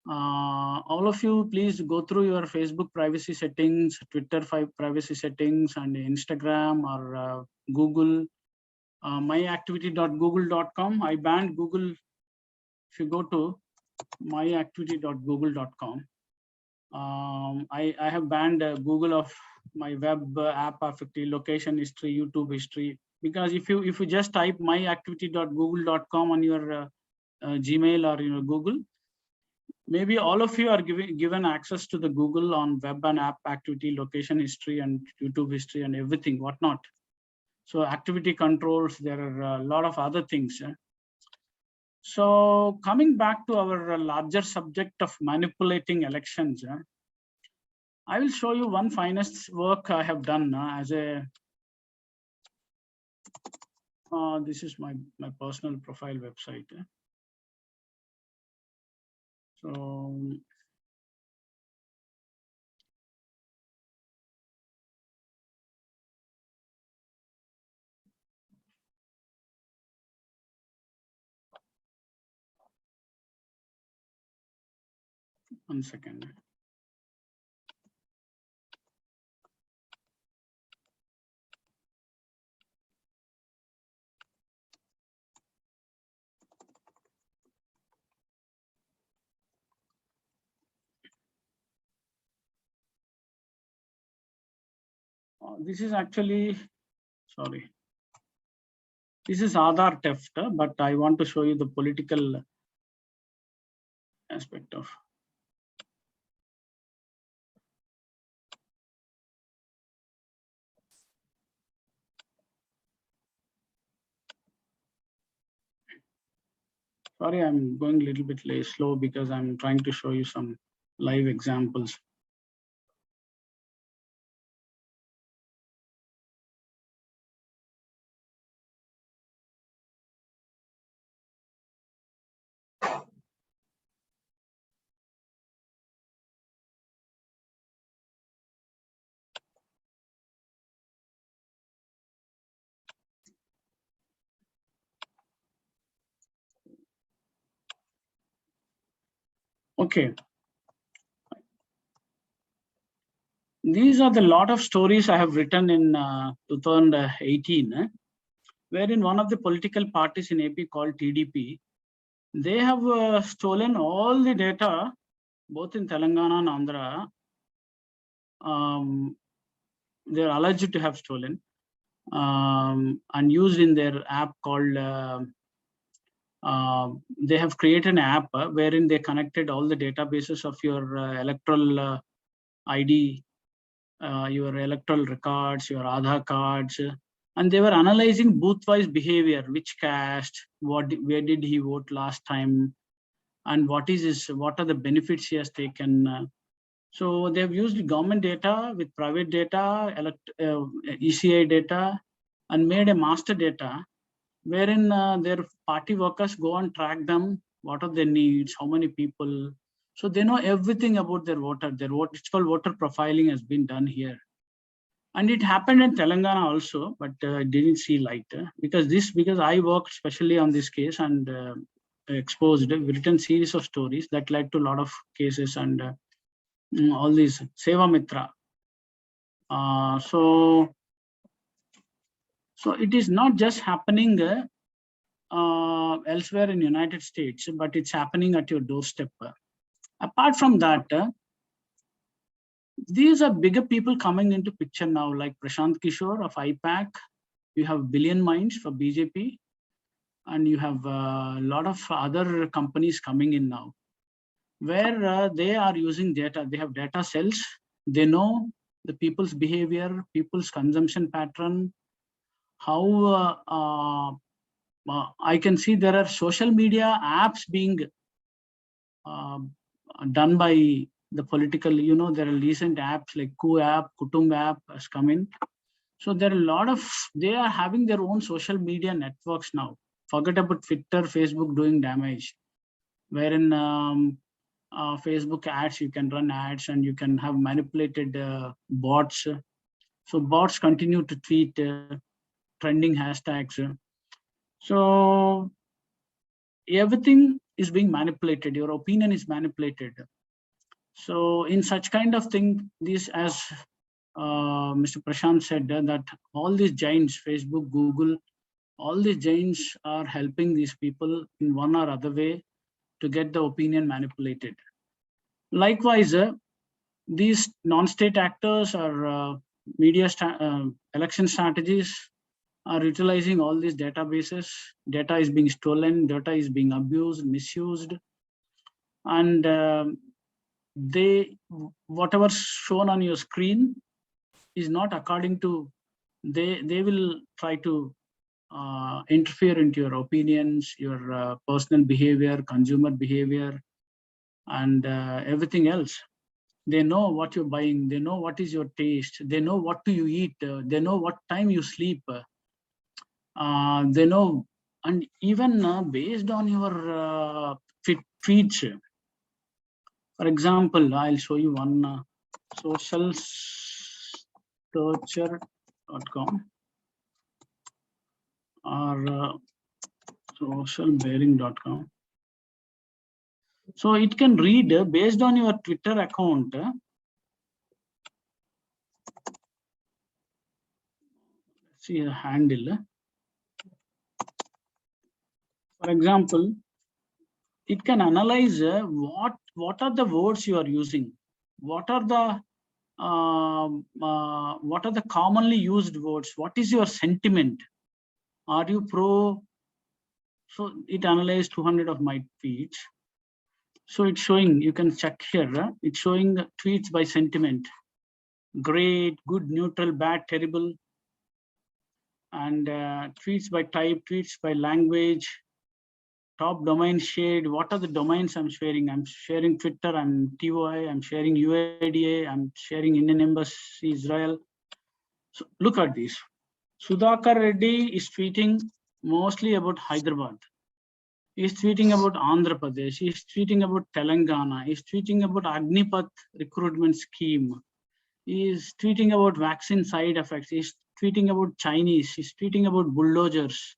all of you please go through your Facebook privacy settings, Twitter privacy settings, and Instagram or Google, myactivity.google.com. I banned Google. If you go to myactivity.google.com, I have banned Google of my web app activity, location history, YouTube history, because if you just type myactivity.google.com on your Gmail or Google, maybe all of you are given access to the Google on web and app activity, location history, and YouTube history, and everything, whatnot. So activity controls, there are a lot of other things. So coming back to our larger subject of manipulating elections, I will show you one finest work I have done as a, this is my personal profile website. So one second. This is actually, sorry, this is Aadhaar theft, but I want to show you the political aspect of. Sorry, I'm going a little bit slow because I'm trying to show you some live examples. Okay. These are the lot of stories I have written in 2018, wherein one of the political parties in AP called TDP, they have stolen all the data, both in Telangana and Andhra. They're alleged to have stolen and used in their app called, they have created an app wherein they connected all the databases of your electoral ID, your electoral records, your Aadhaar cards, and they were analyzing booth-wise behavior, which caste, where did he vote last time, and what are the benefits he has taken. So they've used government data with private data, ECI data, and made a master data wherein their party workers go and track them, what are their needs, how many people. So they know everything about their voter. It's called voter profiling has been done here. And it happened in Telangana also, but didn't see light because I worked especially on this case and exposed a written series of stories that led to a lot of cases and all these Seva Mitra. So it is not just happening elsewhere in United States, but it's happening at your doorstep. Apart from that, these are bigger people coming into picture now, like Prashant Kishore of IPAC. You have Billion Minds for BJP, and you have a lot of other companies coming in now, where they are using data. They have data cells. They know the people's behavior, people's consumption pattern, how I can see there are social media apps being done by the political, there are recent apps like Ku app, Kutum app has come in. So there are a lot of, they are having their own social media networks now. Forget about Twitter, Facebook doing damage, wherein Facebook ads, you can run ads and you can have manipulated bots. So bots continue to tweet trending hashtags. So everything is being manipulated. Your opinion is manipulated. So in such kind of thing, this, as Mr. Prashant said, that all these giants, Facebook, Google, all these giants are helping these people in one or other way to get the opinion manipulated. Likewise, these non-state actors or media election strategies are utilizing all these databases. Data is being stolen, data is being abused, misused, and whatever shown on your screen is not according to, they will try to interfere into your opinions, your personal behavior, consumer behavior, and everything else. They know what you're buying, they know what is your taste, they know what do you eat, they know what time you sleep, they know, and even based on your feeds. For example, I'll show you one socialsearcher.com or socialbearing.com. So it can read based on your Twitter account. See a handle. For example, it can analyze what are the words you are using, what are the commonly used words, what is your sentiment, are you pro? So it analyzed 200 of my tweets. So it's showing, you can check here, it's showing tweets by sentiment: great, good, neutral, bad, terrible, and tweets by type, tweets by language, top domain shared. What are the domains I'm sharing? I'm sharing Twitter, I'm TOI, I'm sharing UIDA, I'm sharing Indian Embassy, Israel. So look at this. Sudhakar Reddy is tweeting mostly about Hyderabad. He's tweeting about Andhra Pradesh. He's tweeting about Telangana. He's tweeting about Agnipath recruitment scheme. He's tweeting about vaccine side effects. He's tweeting about Chinese. He's tweeting about bulldozers.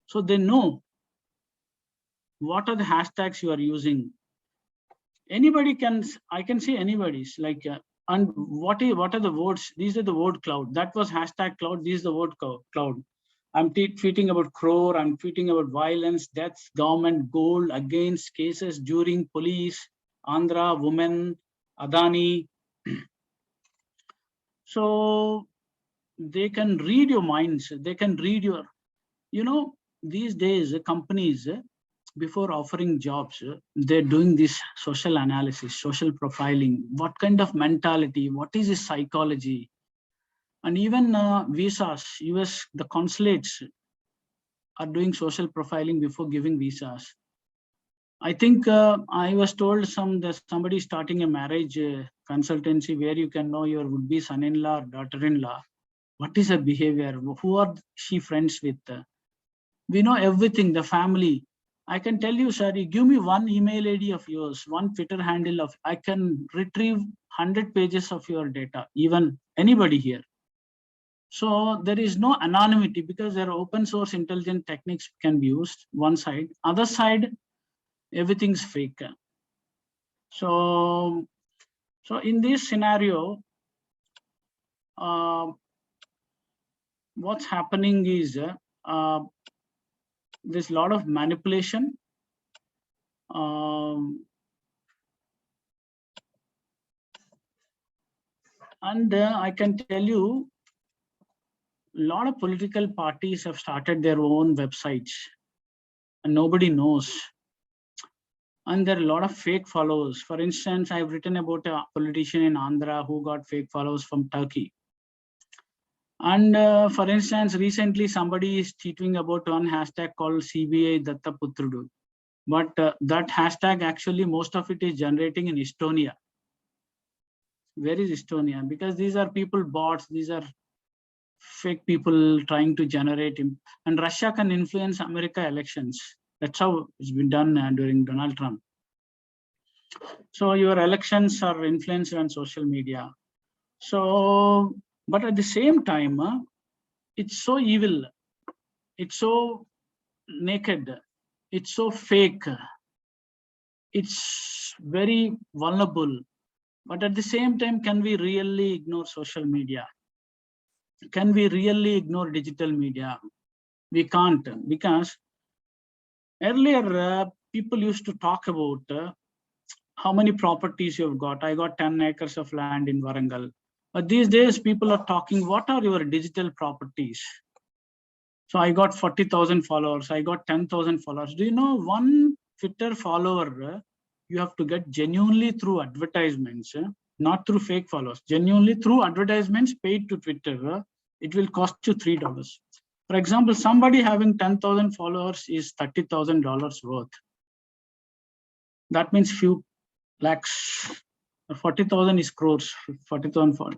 So they know what are the hashtags you are using. Anybody can, I can see anybody's like, and what are the words? These are the word cloud. That was hashtag cloud. This is the word cloud. I'm tweeting about crore, I'm tweeting about violence, deaths, government gold against cases during police, Andhra, women, Adani. So they can read your minds, they can read your, these days companies, before offering jobs, they're doing this social analysis, social profiling, what kind of mentality, what is his psychology, and even visas, US, the consulates are doing social profiling before giving visas. I think I was told somebody starting a marriage consultancy where you can know your would-be son-in-law or daughter-in-law. What is her behavior? Who are she friends with? We know everything, the family. I can tell you, sir, you give me one email ID of yours, one Twitter handle of, I can retrieve 100 pages of your data, even anybody here. So there is no anonymity because there are open source intelligent techniques can be used, one side. Other side, everything's fake. So in this scenario, what's happening is there's a lot of manipulation. And I can tell you, a lot of political parties have started their own websites and nobody knows. And there are a lot of fake followers. For instance, I've written about a politician in Andhra who got fake followers from Turkey. And for instance, recently somebody is tweeting about one hashtag called CBI Dattaputrudu. But that hashtag, actually, most of it is generating in Estonia. Where is Estonia? Because these are people bots, these are fake people trying to generate him. And Russia can influence America elections. That's how it's been done during Donald Trump. So your elections are influenced on social media. So, but at the same time, it's so evil. It's so naked. It's so fake. It's very vulnerable. But at the same time, can we really ignore social media? Can we really ignore digital media? We can't, because earlier people used to talk about how many properties you've got. I got 10 acres of land in Warangal. But these days people are talking, what are your digital properties? So I got 40,000 followers. I got 10,000 followers. Do you know one Twitter follower, you have to get genuinely through advertisements, not through fake followers, genuinely through advertisements paid to Twitter, it will cost you $3. For example, somebody having 10,000 followers is $30,000 worth. That means few lakhs. 40,000 is crores, 40,000 followers.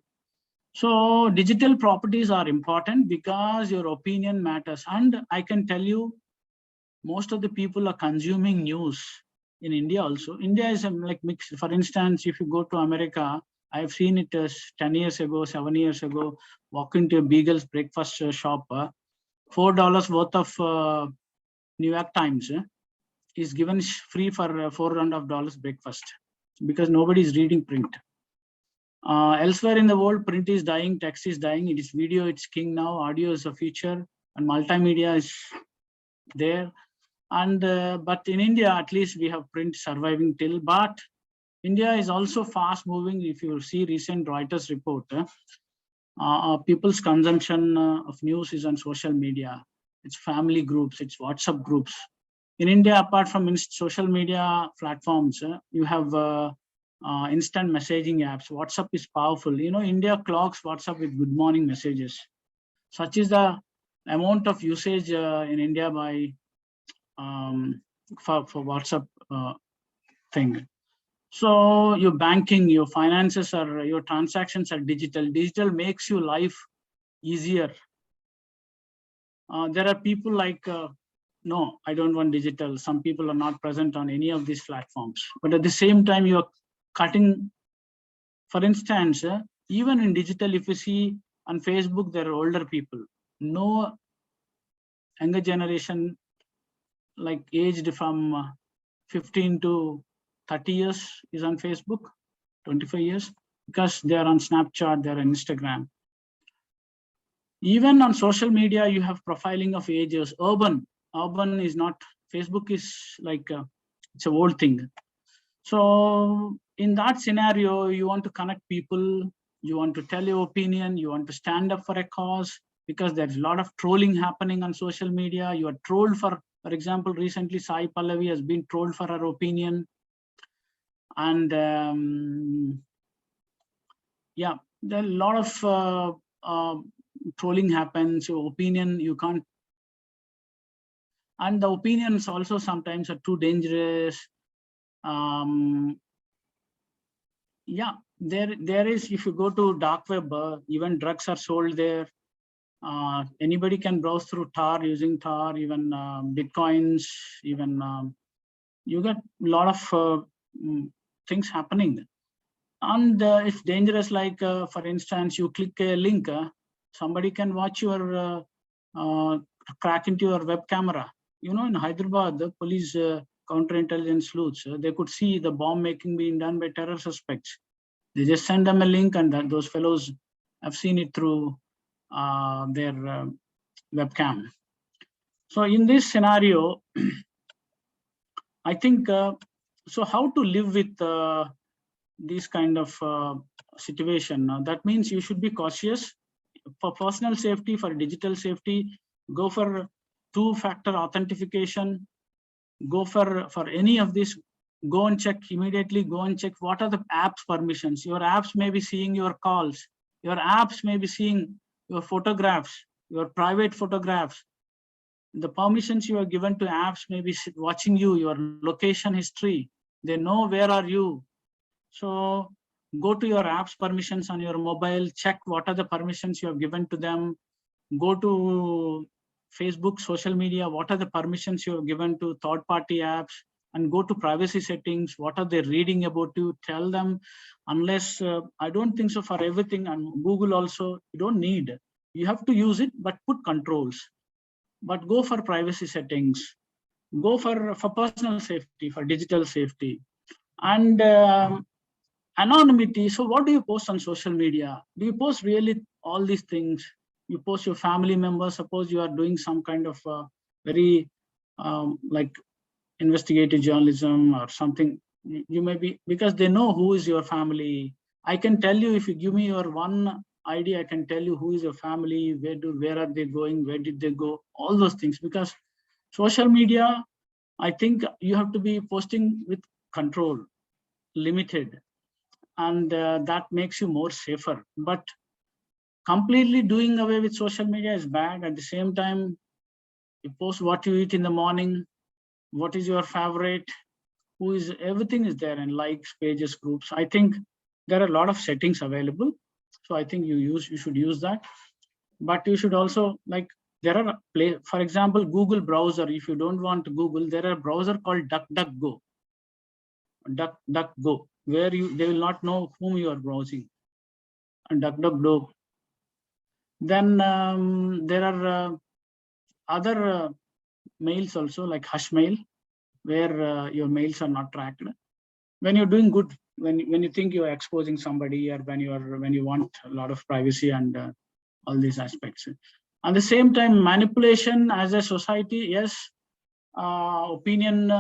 So digital properties are important because your opinion matters. And I can tell you, most of the people are consuming news in India also. India is like mixed. For instance, if you go to America, I've seen it 10 years ago, 7 years ago, walk into a Beagle's breakfast shop, $4 worth of New York Times is given free for $4.5 breakfast because nobody is reading print. Elsewhere in the world, print is dying, text is dying. It is video, it's king now. Audio is a future, and multimedia is there. And but in India, at least we have print surviving till. But India is also fast moving. If you see recent Reuters report, people's consumption of news is on social media. It's family groups, it's WhatsApp groups. In India, apart from social media platforms, you have instant messaging apps. WhatsApp is powerful. You know, India clocks WhatsApp with good morning messages. Such is the amount of usage in India by for WhatsApp thing. So your banking, your finances are, your transactions are digital. Digital makes your life easier. There are people like, no, I don't want digital. Some people are not present on any of these platforms. But at the same time, you're cutting. For instance, even in digital, if you see on Facebook, there are older people. No younger generation, like aged from 15 to 30 years is on Facebook, 25 years, because they are on Snapchat, they're on Instagram. Even on social media, you have profiling of ages. Urban is not, Facebook is like, it's an old thing. So in that scenario, you want to connect people, you want to tell your opinion, you want to stand up for a cause, because there's a lot of trolling happening on social media. You are trolled for example, recently Sai Pallavi has been trolled for her opinion. And yeah, there are a lot of trolling happens. Your opinion, you can't, and the opinions also sometimes are too dangerous. Yeah, there is, if you go to dark web, even drugs are sold there. Anybody can browse through Tar, using Tar, even Bitcoins, even you get a lot of things happening. And it's dangerous, like for instance, you click a link, somebody can watch your crack into your web camera. You know, in Hyderabad, the police counterintelligence sleuths, they could see the bomb making being done by terror suspects. They just send them a link, and those fellows have seen it through their webcam. So in this scenario, I think, so how to live with this kind of situation? That means you should be cautious for personal safety, for digital safety. Go for two-factor authentication. Go for any of this. Go and check immediately. Go and check what are the apps permissions. Your apps may be seeing your calls. Your apps may be seeing your photographs, your private photographs. The permissions you are given to apps may be watching you, your location history. They know where are you. So go to your apps permissions on your mobile, check what are the permissions you have given to them. Go to Facebook, social media, what are the permissions you have given to third-party apps, and go to privacy settings. What are they reading about you? Tell them, unless, I don't think so for everything, and Google also, you don't need. You have to use it, but put controls. But go for privacy settings. Go for personal safety, for digital safety. And anonymity. So what do you post on social media? Do you post really all these things? You post your family members. Suppose you are doing some kind of very like investigative journalism or something. You may be, because they know who is your family. I can tell you, if you give me your one ID, I can tell you who is your family, where are they going, where did they go, all those things. Because social media, I think you have to be posting with control, limited, and that makes you more safer. But completely doing away with social media is bad. At the same time, you post what you eat in the morning, what is your favorite, who is, everything is there, and likes, pages, groups. I think there are a lot of settings available. So I think you should use that. But you should also, like, there are for example, Google browser. If you don't want Google, there are a browser called DuckDuckGo, where they will not know whom you are browsing. And DuckDuckGo. Then there are other mails also, like Hushmail, where your mails are not tracked. When you're doing good, when you think you're exposing somebody, or when you want a lot of privacy and all these aspects. At the same time, manipulation as a society, yes, opinion,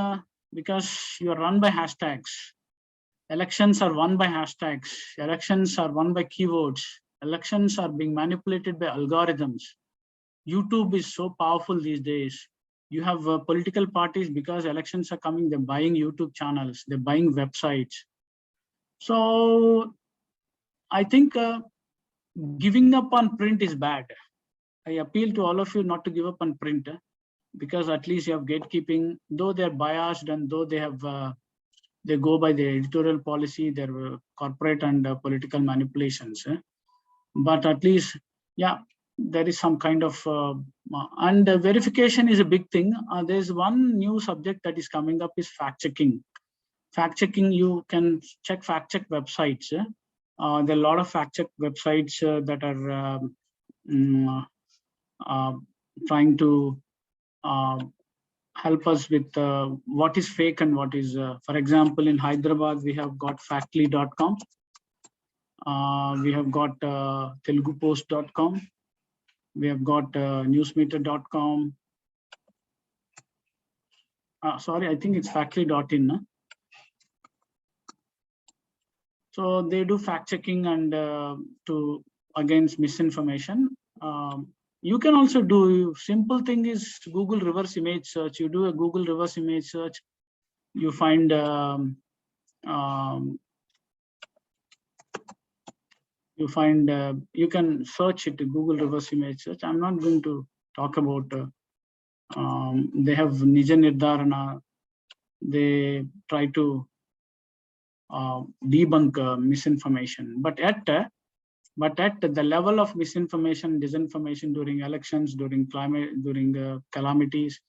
because you are run by hashtags. Elections are won by hashtags. Elections are won by keywords. Elections are being manipulated by algorithms. YouTube is so powerful these days. You have political parties, because elections are coming, they're buying YouTube channels, they're buying websites. So I think giving up on print is bad. I appeal to all of you not to give up on print, because at least you have gatekeeping, though they're biased, and though they have they go by the editorial policy, their corporate and political manipulations. But at least, yeah, there is some kind of, and verification is a big thing. There's one new subject that is coming up, is fact checking. Fact checking, you can check fact check websites. There are a lot of fact check websites that are trying to help us with what is fake and what is, for example, in Hyderabad, we have got factly.com. We have got telugupost.com. We have got newsmeter.com. Sorry, I think it's factory.in. So they do fact checking and to against misinformation. You can also do simple thing is Google reverse image search. You do a Google reverse image search, you find you can search it, Google reverse image search. I'm not going to talk about. They have Nija Nirdharana. They try to debunk misinformation, but at the level of misinformation, disinformation during elections, during climate, during calamities,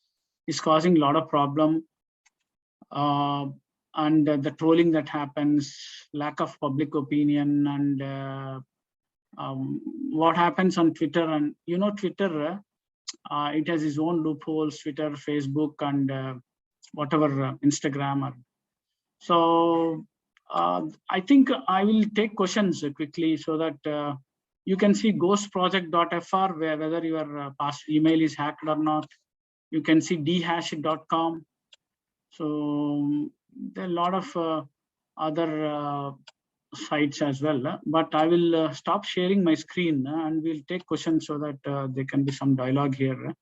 is causing a lot of problem. And the trolling that happens, lack of public opinion, and what happens on Twitter. And you know, Twitter, it has its own loopholes, Twitter, Facebook, and whatever, Instagram. So I think I will take questions quickly so that you can see ghostproject.fr, where whether your past email is hacked or not. You can see dhash.com. So there are a lot of other sites as well, but I will stop sharing my screen and we'll take questions so that there can be some dialogue here.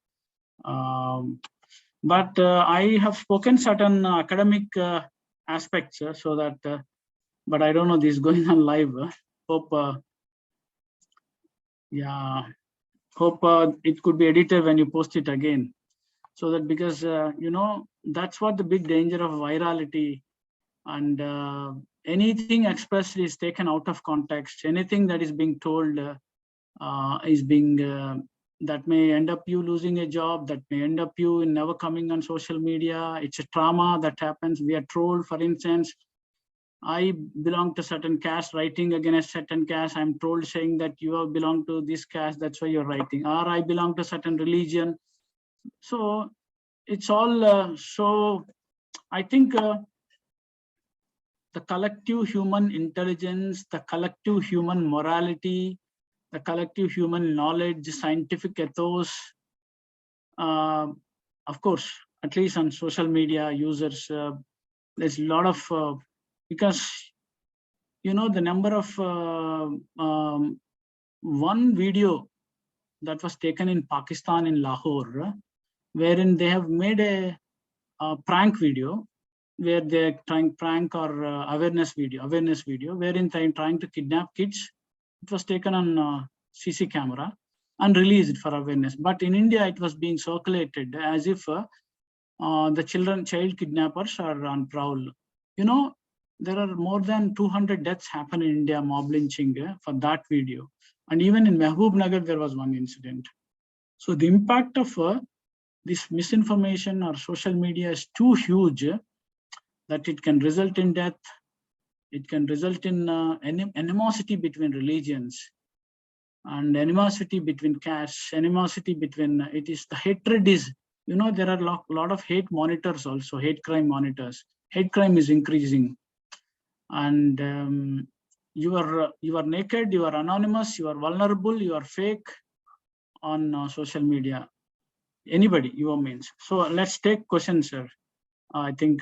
But I have spoken certain academic aspects so that, but I don't know this is going on live. Hope, yeah, hope it could be edited when you post it again. So that, because you know, that's what the big danger of virality, and anything expressed is taken out of context. Anything that is being told is being that may end up you losing a job, that may end up you in never coming on social media. It's a trauma that happens. We are trolled. For instance, I belong to certain caste, writing against certain caste. I'm told saying that you have belong to this caste, that's why you're writing. Or I belong to certain religion. So it's all so I think the collective human intelligence, the collective human morality, the collective human knowledge, scientific ethos, of course, at least on social media users, there's a lot of, because, you know, the number of one video that was taken in Pakistan, in Lahore, wherein they have made a prank video, where they're trying prank or awareness video, wherein they're trying to kidnap kids. It was taken on CC camera and released for awareness. But in India, it was being circulated as if the child kidnappers are on prowl. You know, there are more than 200 deaths happen in India, mob lynching for that video. And even in Mehboob Nagar, there was one incident. So the impact of this misinformation or social media is too huge that it can result in death. It can result in animosity between religions, and animosity between castes, animosity between, it is the hatred is, you know, there are a lot of hate monitors also, hate crime monitors. Hate crime is increasing. And you are naked, you are anonymous, you are vulnerable, you are fake on social media. Anybody, you means. So let's take questions, sir. I think,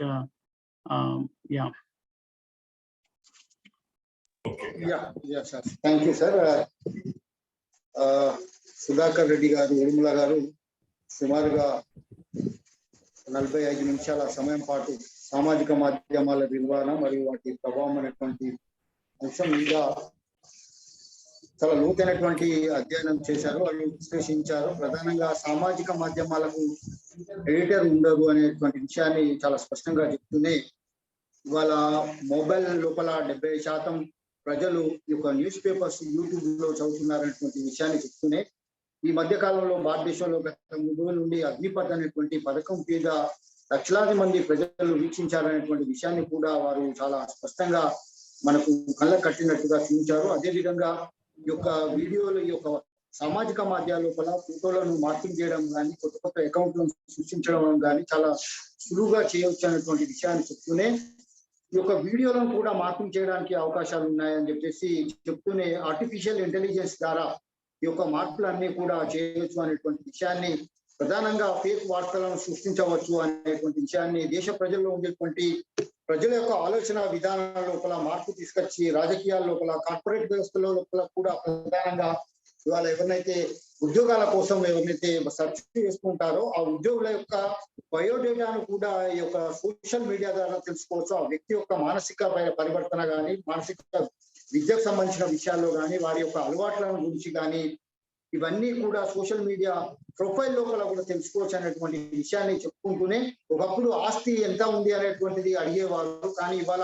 yeah. Yeah, sir. Thank you, sir. Sudhakar Reddy garu, Urmila garu, సుమారుగా 45 నిమిషాల సమయం పాటు సామాజిక మాధ్యమాల నిర్వహణ మరియు వాటి ప్రభావం అనేటువంటి అంశం మీద చాలా లోతైనటువంటి అధ్యయనం చేశారు, వాళ్ళు విశ్లేషించారు. ప్రధానంగా సామాజిక మాధ్యమాలకు ఎడిటర్ ఉండరు అనేటువంటి విషయాన్ని చాలా స్పష్టంగా చెప్తూనే, ఇవాళ మొబైల్ లోపల 70% ప్రజలు ఈ యొక్క న్యూస్ పేపర్స్ యూట్యూబ్ లో చదువుతున్నారనేటువంటి విషయాన్ని చెప్తూనే, ఈ మధ్య కాలంలో భారతదేశంలో గత 3 రోజుల నుండి అగ్నిపథ్ అనేటువంటి పథకం మీద లక్షలాది మంది ప్రజలు వీక్షించారనేటువంటి విషయాన్ని కూడా వారు చాలా స్పష్టంగా మనకు కళ్ళ కట్టినట్టుగా చూపించారు. అదేవిధంగా ఈ యొక్క వీడియోలు, ఈ యొక్క సామాజిక మాధ్యమాల లోపల ఫోటోలను మార్పింగ్ చేయడం కానీ, కొత్త కొత్త అకౌంట్లను సృష్టించడం కానీ చాలా సులువుగా చేయవచ్చు అనేటువంటి విషయాన్ని చెప్తూనే, ఈ యొక్క వీడియోలను కూడా మార్పింగ్ చేయడానికి అవకాశాలు ఉన్నాయని చెప్పేసి చెప్తూనే, ఆర్టిఫిషియల్ ఇంటెలిజెన్స్ ద్వారా ఈ యొక్క మార్పులన్నీ కూడా చేయవచ్చు అనేటువంటి విషయాన్ని, ప్రధానంగా ఫేక్ వార్తలను సృష్టించవచ్చు అనేటువంటి విషయాన్ని, దేశ ప్రజల్లో ఉండేటువంటి ప్రజల యొక్క ఆలోచన విధానాల లోపల మార్పు తీసుకొచ్చి, రాజకీయాల లోపల, కార్పొరేట్ వ్యవస్థల లోపల కూడా ప్రధానంగా ఇవాళ ఎవరినైతే ఉద్యోగాల కోసం ఎవరినైతే సెర్చ్ చేసుకుంటారో ఆ ఉద్యోగుల యొక్క బయోడేటాను కూడా ఈ యొక్క సోషల్ మీడియా ద్వారా తెలుసుకోవచ్చు. ఆ వ్యక్తి యొక్క మానసిక పరివర్తన కానీ, మానసిక విద్యకు సంబంధించిన విషయాల్లో కానీ, వారి యొక్క అలవాట్ల గురించి కానీ, ఇవన్నీ కూడా సోషల్ మీడియా ప్రొఫైల్ లోపల కూడా తెలుసుకోవచ్చు అనేటువంటి విషయాన్ని చెప్పుకుంటూనే, ఒకప్పుడు ఆస్తి ఎంత ఉంది అనేటువంటిది అడిగేవారు, కానీ ఇవాళ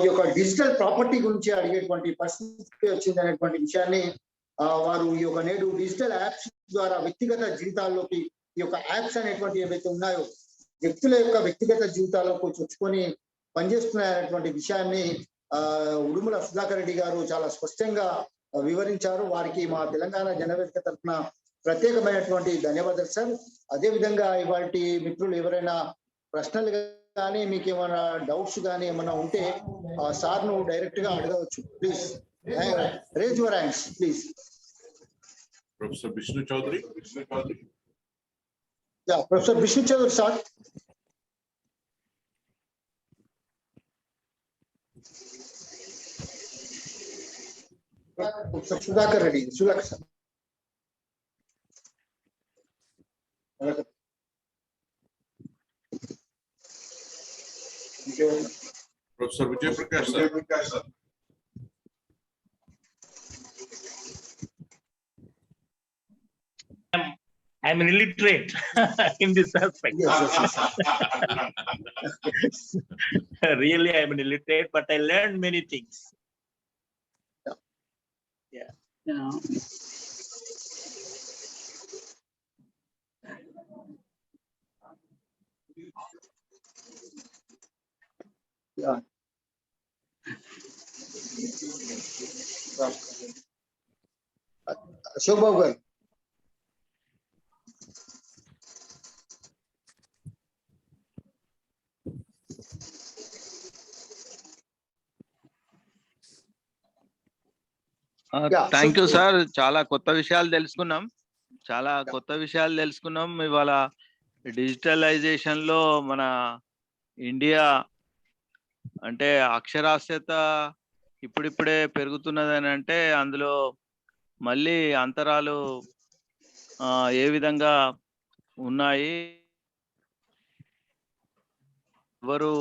ఈ యొక్క డిజిటల్ ప్రాపర్టీ గురించి అడిగేటువంటి పరిస్థితి వచ్చింది అనేటువంటి విషయాన్ని వారు ఈ యొక్క నేడు డిజిటల్ యాప్స్ ద్వారా వ్యక్తిగత జీవితాల్లోకి ఈ యొక్క యాప్స్ అనేటువంటి ఏవైతే ఉన్నాయో వ్యక్తుల యొక్క వ్యక్తిగత జీవితాల్లోకి చొచ్చుకొని పనిచేస్తున్నాయనేటువంటి విషయాన్ని ఉడుమల సుధాకర్ రెడ్డి గారు చాలా స్పష్టంగా వివరించారు. వారికి మా తెలంగాణ జనవేదిక తరఫున ప్రత్యేకమైనటువంటి ధన్యవాదాలు సార్. అదేవిధంగా ఇవాటి మిత్రులు ఎవరైనా ప్రశ్నలు కానీ, మీకు ఏమైనా డౌట్స్ కానీ ఏమైనా ఉంటే సార్ను డైరెక్ట్ గా అడగవచ్చు. Please raise your hands, please. Professor Vishnu Chaudhary. Yeah, Professor Vishnu Chaudhary, sir. Professor Sudhakar Reddy, Sudhakar sir. Professor Vijay Prakash sir. I'm an illiterate in this aspect. Yes. Really, I'm an illiterate, but I learned many things. Yeah. Yeah. Shobha garu. Thank you sir. చాలా కొత్త విషయాలు తెలుసుకున్నాం. ఇవాళ digitalisation లో మన India అంటే అక్షరాస్యత ఇప్పుడిప్పుడే పెరుగుతున్నదని అంటే అందులో మళ్ళీ అంతరాలు ఏ విధంగా ఉన్నాయి, ఎవరు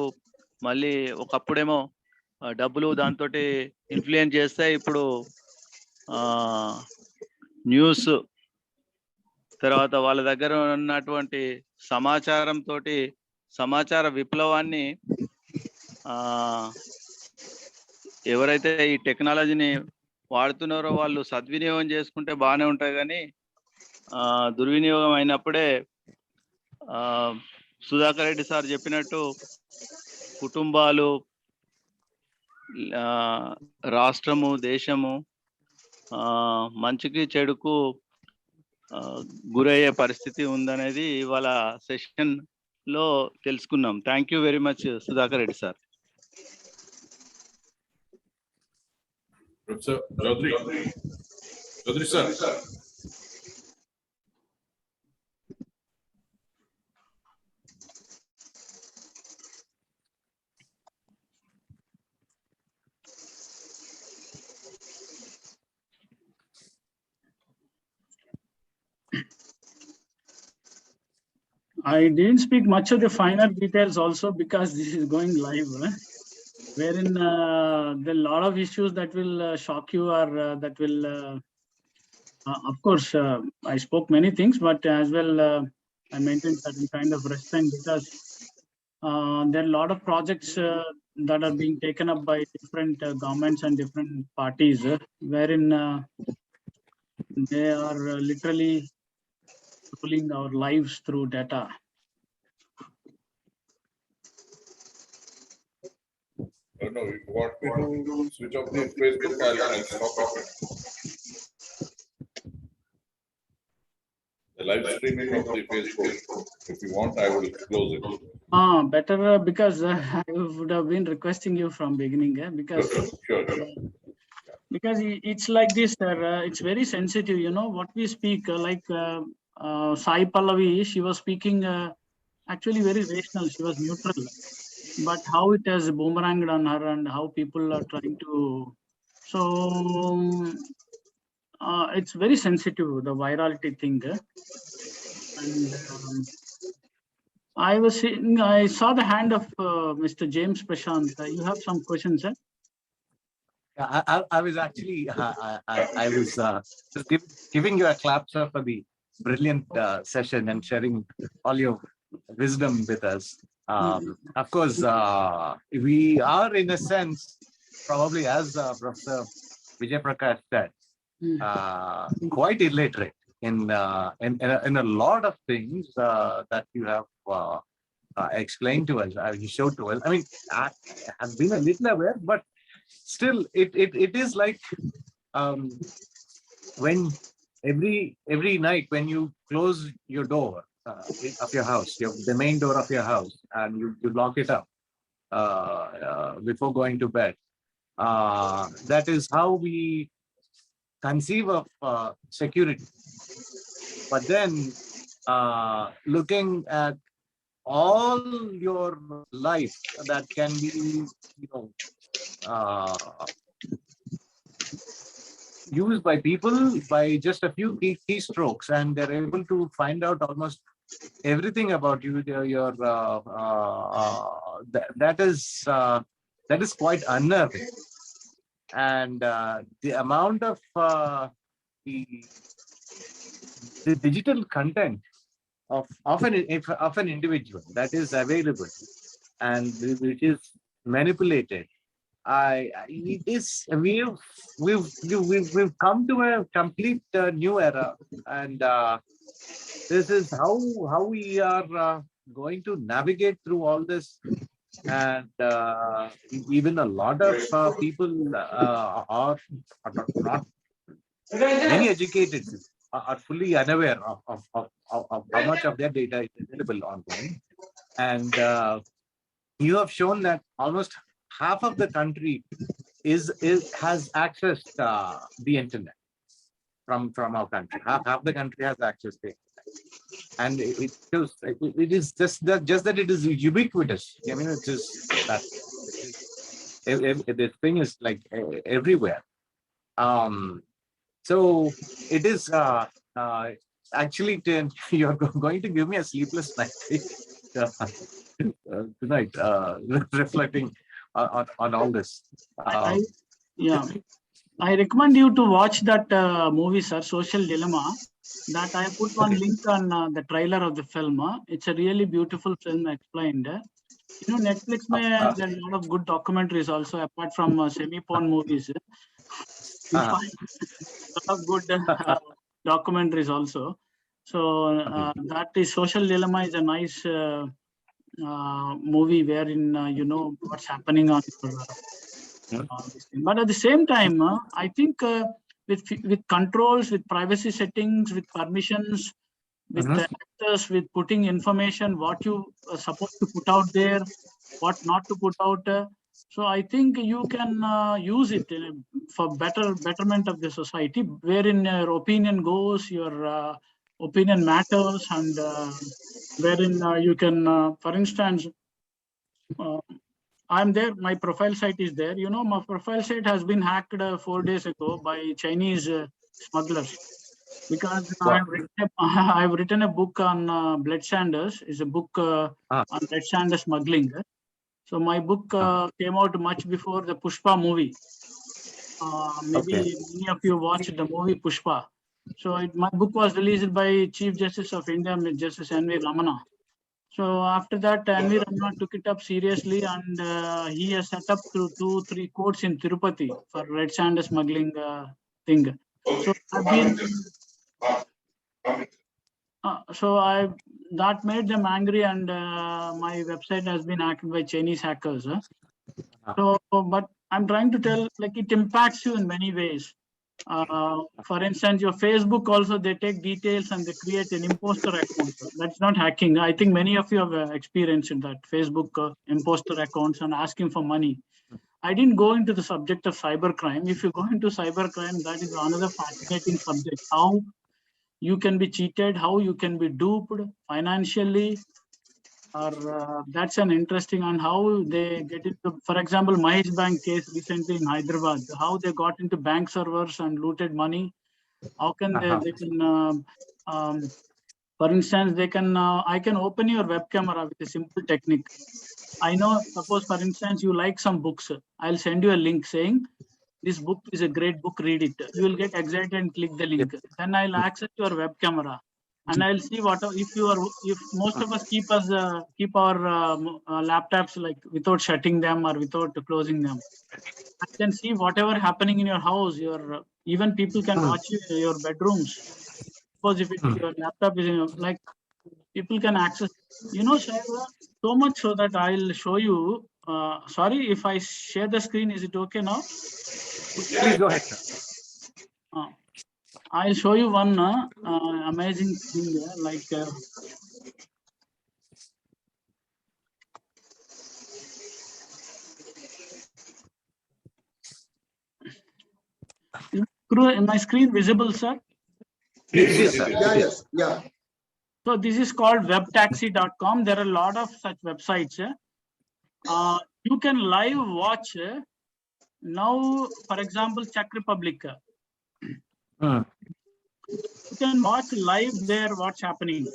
మళ్ళీ ఒకప్పుడేమో డబ్బులు దాంతో ఇన్ఫ్లుయెన్స్ చేస్తే ఇప్పుడు న్యూస్ తర్వాత వాళ్ళ దగ్గర ఉన్నటువంటి సమాచార విప్లవాన్ని ఎవరైతే ఈ టెక్నాలజీని వాడుతున్నారో వాళ్ళు సద్వినియోగం చేసుకుంటే బాగానే ఉంటాయి, కానీ దుర్వినియోగం అయినప్పుడే సుధాకర్ రెడ్డి సార్ చెప్పినట్టు కుటుంబాలు, రాష్ట్రము, దేశము మంచికి చెడుకు గురయ్యే పరిస్థితి ఉందనేది ఇవాళ సెషన్ లో తెలుసుకున్నాం. Thank you very much Sudhakar Reddy sir. Professor Chaudhary sir. I didn't speak much of the finer details also because this is going live, wherein there are a lot of issues that will shock you, or that will, of course, I spoke many things, but as well, I maintained certain kind of restraint because there are a lot of projects that are being taken up by different governments and different parties, wherein they are literally ruling our lives through data. No, you want me to switch off the Facebook? I'll stop it. The live streaming of the Facebook. If you want, I will close it. Better because I would have been requesting you from beginning, because Sure. because it's like this, sir. It's very sensitive, what we speak. Sai Pallavi, she was speaking actually very rational. She was neutral, but how it has boomeranged on her and how people are trying to. So it's very sensitive, the virality thing. And I saw the hand of Mr. James Prashant. You have some questions, sir? I was actually, I was just giving you a clap, sir, for the brilliant session and sharing all your wisdom with us. Of course, we are, in a sense, probably, as Professor Vijay Prakash said, quite illiterate in a lot of things that you have explained to us, you showed to us. I mean, I have been a little aware, but still, it is like when every night when you close your door of your house, the main door of your house, and you lock it up before going to bed. That is how we conceive of security. But then, looking at all your life that can be, used by people by just a few keystrokes, and they're able to find out almost everything about you. That is quite unnerving, and the amount of the digital content of an individual that is available and which is manipulated. We've come to a complete new era, and this is how we are going to navigate through all this. And even a lot of people are not many educated are fully unaware of how much of their data is available online. And you have shown that almost half of the country has accessed the internet from our country. Half the country has access to it. And it is just that it is ubiquitous. I mean, it's just that this thing is like everywhere. So it is actually you're going to give me a sleepless night tonight, reflecting on all this. I recommend you to watch that movie, sir, Social Dilemma. That I put one link on the trailer of the film. It's a really beautiful film explained. Netflix there are a lot of good documentaries also, apart from semi-porn movies. You find a lot of good documentaries also. So that is Social Dilemma is a nice movie wherein you know what's happening on this thing. But at the same time, I think with controls, with privacy settings, with permissions, with the actors, with putting information, what you are supposed to put out there, what not to put out. So I think you can use it for betterment of the society, wherein your opinion goes, your opinion matters, and wherein you can, for instance, I'm there, my profile site is there. My profile site has been hacked 4 days ago by Chinese smugglers, because I've written a book on blood sanders. It's a book on blood sander smuggling. So my book came out much before the Pushpa movie. Maybe many of you watched the movie Pushpa. So my book was released by Chief Justice of India, Justice N.V. Ramana. So after that, N.V. Ramana took it up seriously, and he has set up 2-3 courts in Tirupati for red sand smuggling thing. So I've been, that made them angry, and my website has been hacked by Chinese hackers. So, but I'm trying to tell, like, it impacts you in many ways. For instance, your Facebook also, they take details and they create an imposter account. That's not hacking. I think many of you have experienced that Facebook imposter accounts and asking for money. I didn't go into the subject of cybercrime. If you go into cybercrime, that is another fascinating subject. How you can be cheated, how you can be duped financially, or that's an interesting on how they get into, for example, Mahesh Bank case recently in Hyderabad, how they got into bank servers and looted money. How can they can, for instance, they can, I can open your web camera with a simple technique. I know, suppose for instance, you like some books. I'll send you a link saying, this book is a great book, read it. You will get excited and click the link. Then I'll access your web camera and I'll see what, if most of us keep our laptops like without shutting them or without closing them. I can see whatever happening in your house, even people can watch your bedrooms. Suppose if your laptop is like, people can access, Shaiva, so much so that I'll show you. Sorry if I share the screen, is it okay now? Please go ahead, sir. I'll show you one amazing thing there, like is my screen visible, sir? Yes, sir. Yeah. So this is called webtaxi.com. There are a lot of such websites. You can live watch now, for example, Czech Republic. You can watch live there what's happening.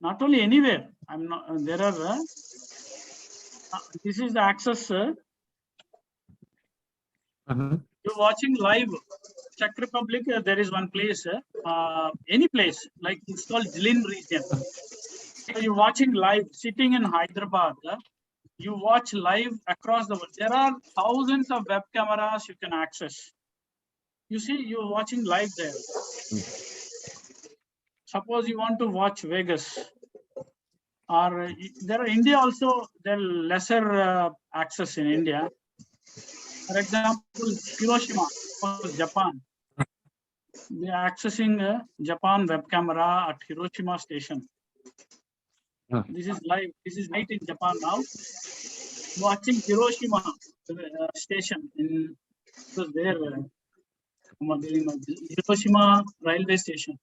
Not only anywhere. I'm not. There are. This is the access. You're watching live Czech Republic. There is one place. Any place like it's called Zlin region. So you're watching live, sitting in Hyderabad. You watch live across the world. There are thousands of web cameras you can access. You see, you're watching live there. Suppose you want to watch Vegas, or there are India also. There are lesser access in India. For example, Hiroshima, Japan. They are accessing Japan web camera at Hiroshima station. This is live. This is night in Japan now. Watching Hiroshima station in there. Hiroshima railway station.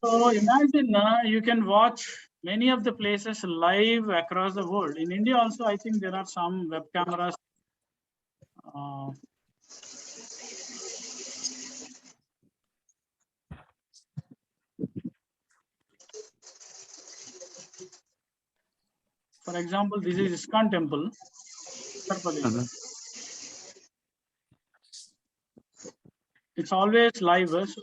So imagine you can watch many of the places live across the world. In India also, I think there are some web cameras. For example, this is ISKCON temple. It's always live. So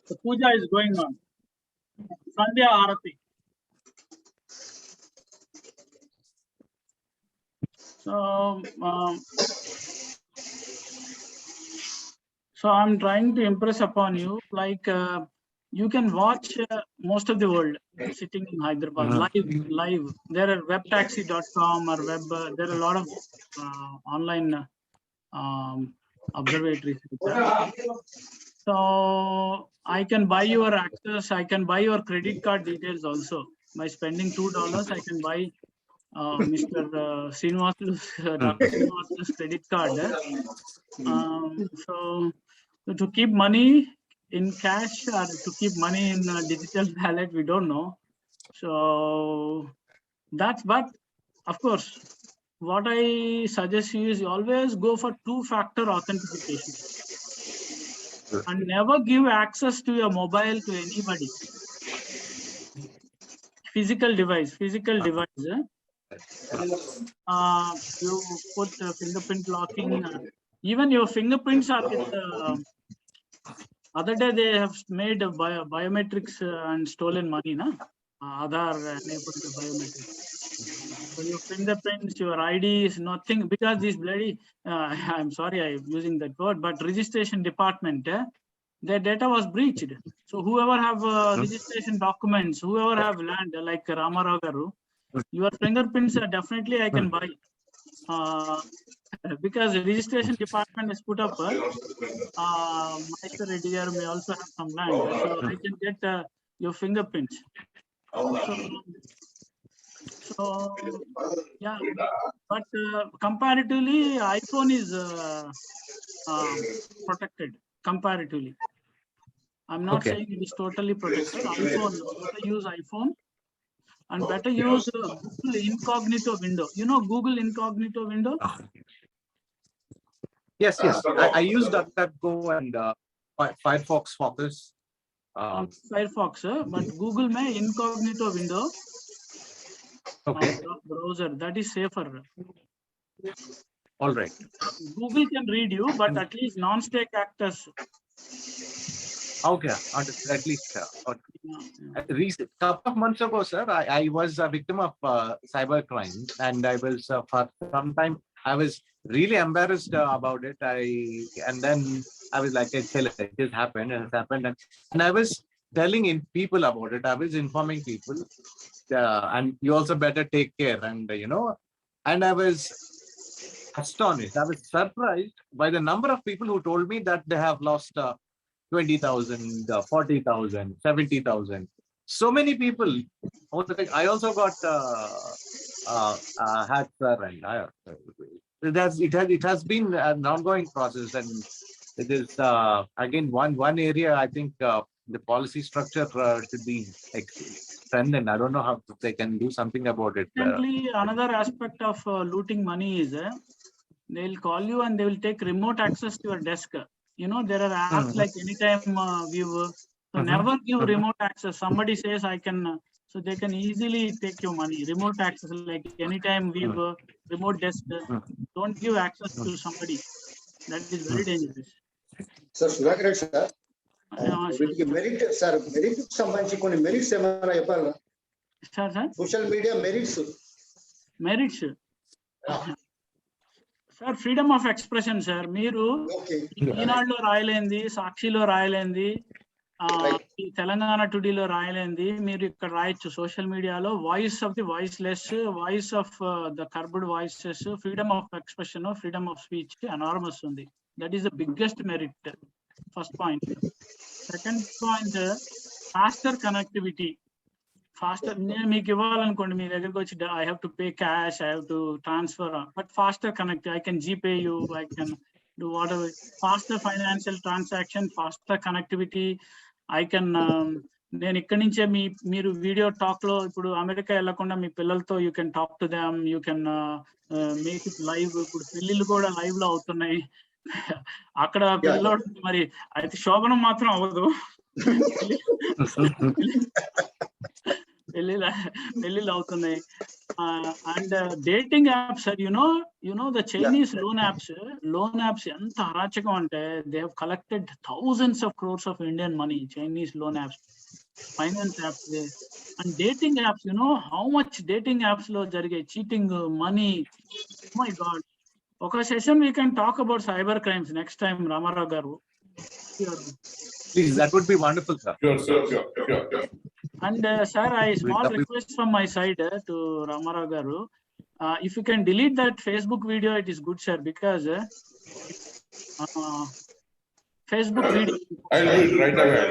the puja is going on. Sandhya Arati. So I'm trying to impress upon you, like you can watch most of the world sitting in Hyderabad live. There are webtaxi.com or web. There are a lot of online observatories. So I can buy your access. I can buy your credit card details also. By spending $2, I can buy Mr. Srinivas's Dr. Srinivas's credit card. So to keep money in cash or to keep money in digital wallet, we don't know. So that's, but of course, what I suggest you is always go for two-factor authentication and never give access to your mobile to anybody. Physical device. You put fingerprint locking. Even your fingerprints are with. Other day they have made biometrics and stolen money, na? Aadhaar enabled biometrics. So your fingerprints, your ID is nothing because this bloody. I'm sorry, I'm using that word, but registration department, their data was breached. So whoever have registration documents, whoever have land like Ramarao Garu, your fingerprints definitely I can buy. Because the registration department has put up, Mr. Reddy may also have some land, so I can get your fingerprints. So yeah, but comparatively, iPhone is protected comparatively. I'm not saying it is totally protected. iPhone, better use iPhone and better use Google incognito window. You know Google incognito window? Yes. I used DuckDuckGo and Firefox Focus. Firefox, but Google may incognito window. Okay. Browser, that is safer. All right. Google can read you, but at least non-state actors. Okay, at least. Recent couple of months ago, sir, I was a victim of cyber crime, and I was for some time I was really embarrassed about it. And then I was like, it has happened, and it happened, and I was telling people about it. I was informing people, and you also better take care. And and I was astonished. I was surprised by the number of people who told me that they have lost 20,000, 40,000, 70,000. So many people. I also got hacked, sir, and it has been an ongoing process, and it is again one area. I think the policy structure should be strengthened. I don't know how they can do something about it. Secondly, another aspect of looting money is they'll call you and they will take remote access to your desk. You know, there are apps like Anytime View. So never give remote access. Somebody says I can, so they can easily take your money. Remote access like Anytime View, remote desk. Don't give access to somebody. That is very dangerous. Sir, Sudhakar sir. వీటికి merit sir merit సంబంధించి కొన్ని merits ఏమైనా చెప్పాలా sir social media merits sir freedom of expression sir. మీరు ఈనాడులో రాయలేంది, సాక్షిలో రాయలేంది, తెలంగాణ టుడేలో రాయలేంది మీరు ఇక్కడ రాయొచ్చు. సోషల్ మీడియాలో voice of the voiceless, voice of the curbed voices, freedom of expression, freedom of speech enormous ఉంది. That is the biggest merit. First point. Second point, faster connectivity. Faster నేను మీకు ఇవ్వాలనుకోండి, మీ దగ్గరకు వచ్చి I have to pay cash, I have to transfer, but faster connect, I can GPay you, I can do whatever. Faster financial transaction, faster connectivity. I can నేను ఇక్కడి నుంచే మీరు వీడియో టాక్ లో ఇప్పుడు అమెరికా వెళ్లకుండా మీ పిల్లలతో you can talk to them, you can make it live. ఇప్పుడు పెళ్లిళ్ళు కూడా లైవ్ లో అవుతున్నాయి. అక్కడ పిల్లోడు మరి అయితే శోభనం మాత్రం అవ్వదు, పెళ్లిళ్ళు అవుతున్నాయి. And dating apps sir, you know the Chinese loan apps ఎంత అరాచకం అంటే they have collected thousands of crores of Indian money. Chinese loan apps, finance apps and dating apps. You know how much dating apps లో జరిగే cheating, money. My god. ఒక session we can talk about cyber crimes next time, Ramarao garu. Please, that would be wonderful, sir. Sure. And sir, I small request from my side to Ramarao Garu. If you can delete that Facebook video, it is good, sir, because Facebook video. I'll do it right away.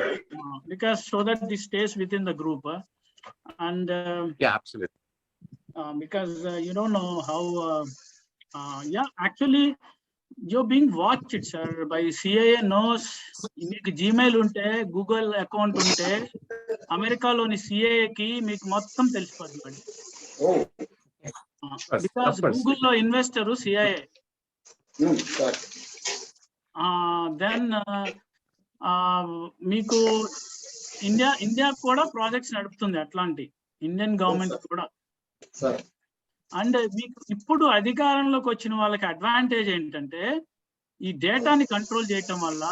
Because so that this stays within the group. And yeah, absolutely. Because you don't know how. Actually, you're being watched, sir, by CIA knows. మీకు Gmail ఉంటే, Google account ఉంటే, అమెరికాలోని సిఐఏకి మీకు మొత్తం తెలిసిపోతుంది. Because గూగుల్లో investor CIA. Then మీకు India కూడా ప్రాజెక్ట్స్ నడుపుతుంది అట్లాంటి, ఇండియన్ గవర్నమెంట్ కూడా. అండ్ మీకు ఇప్పుడు అధికారంలోకి వచ్చిన వాళ్ళకి అడ్వాంటేజ్ ఏంటంటే ఈ డేటాని కంట్రోల్ చేయటం వల్ల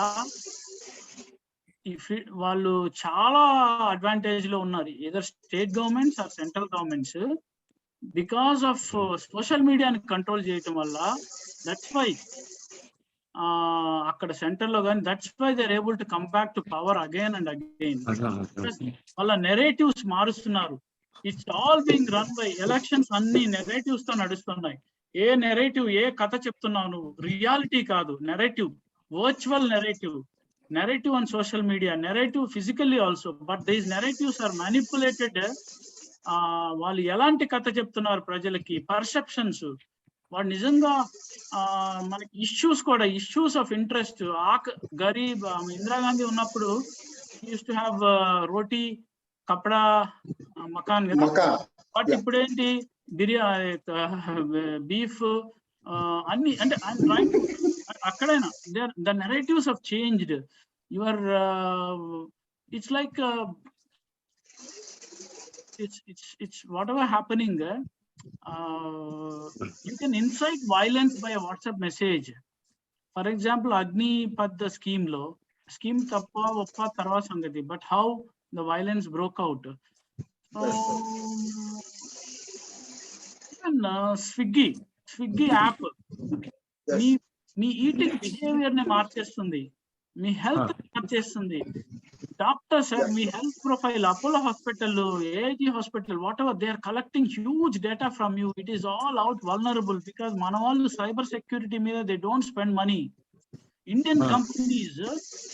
వాళ్ళు చాలా అడ్వాంటేజ్ లో ఉన్నారు, either state governments or central governments. Because of social మీడియాని కంట్రోల్ చేయటం వల్ల, దట్స్ వై అక్కడ సెంటర్ లో కానీ, that's why they are able to come back to power again and again. వాళ్ళ నెరేటివ్స్ మారుస్తున్నారు. It's all being run by elections. అన్ని narratives తో నడుస్తున్నాయి. ఏ నెరేటివ్, ఏ కథ చెప్తున్నావు నువ్వు? రియాలిటీ కాదు, narrative, virtual narrative on social media, narrative physically also. But these narratives are manipulated. వాళ్ళు ఎలాంటి కథ చెప్తున్నారు ప్రజలకి, పర్సెప్షన్స్. వాడు నిజంగా మనకి ఇష్యూస్ కూడా, issues of interest. Garib Indira Gandhi ఉన్నప్పుడు యూస్ టు హ్యావ్ రోటీ కపడా మకాన్ కదా. బట్ ఇప్పుడు ఏంటి, బిర్యానీ, బీఫ్, అన్ని. అంటే అక్కడైనా the narratives of changed. Your it's like it's whatever happening. You can incite violence by a WhatsApp message. For example, Agni Padda scheme tappa oppa tarva sangati, but how the violence broke out. So even Swiggy app me eating behaviour ని మార్చేస్తుంది, మీ health మార్చేస్తుంది. Doctor sir, me health profile, Apollo Hospital, AIG Hospital, whatever, they are collecting huge data from you. It is all out vulnerable because manavallu cyber security meeda they don't spend money. Indian companies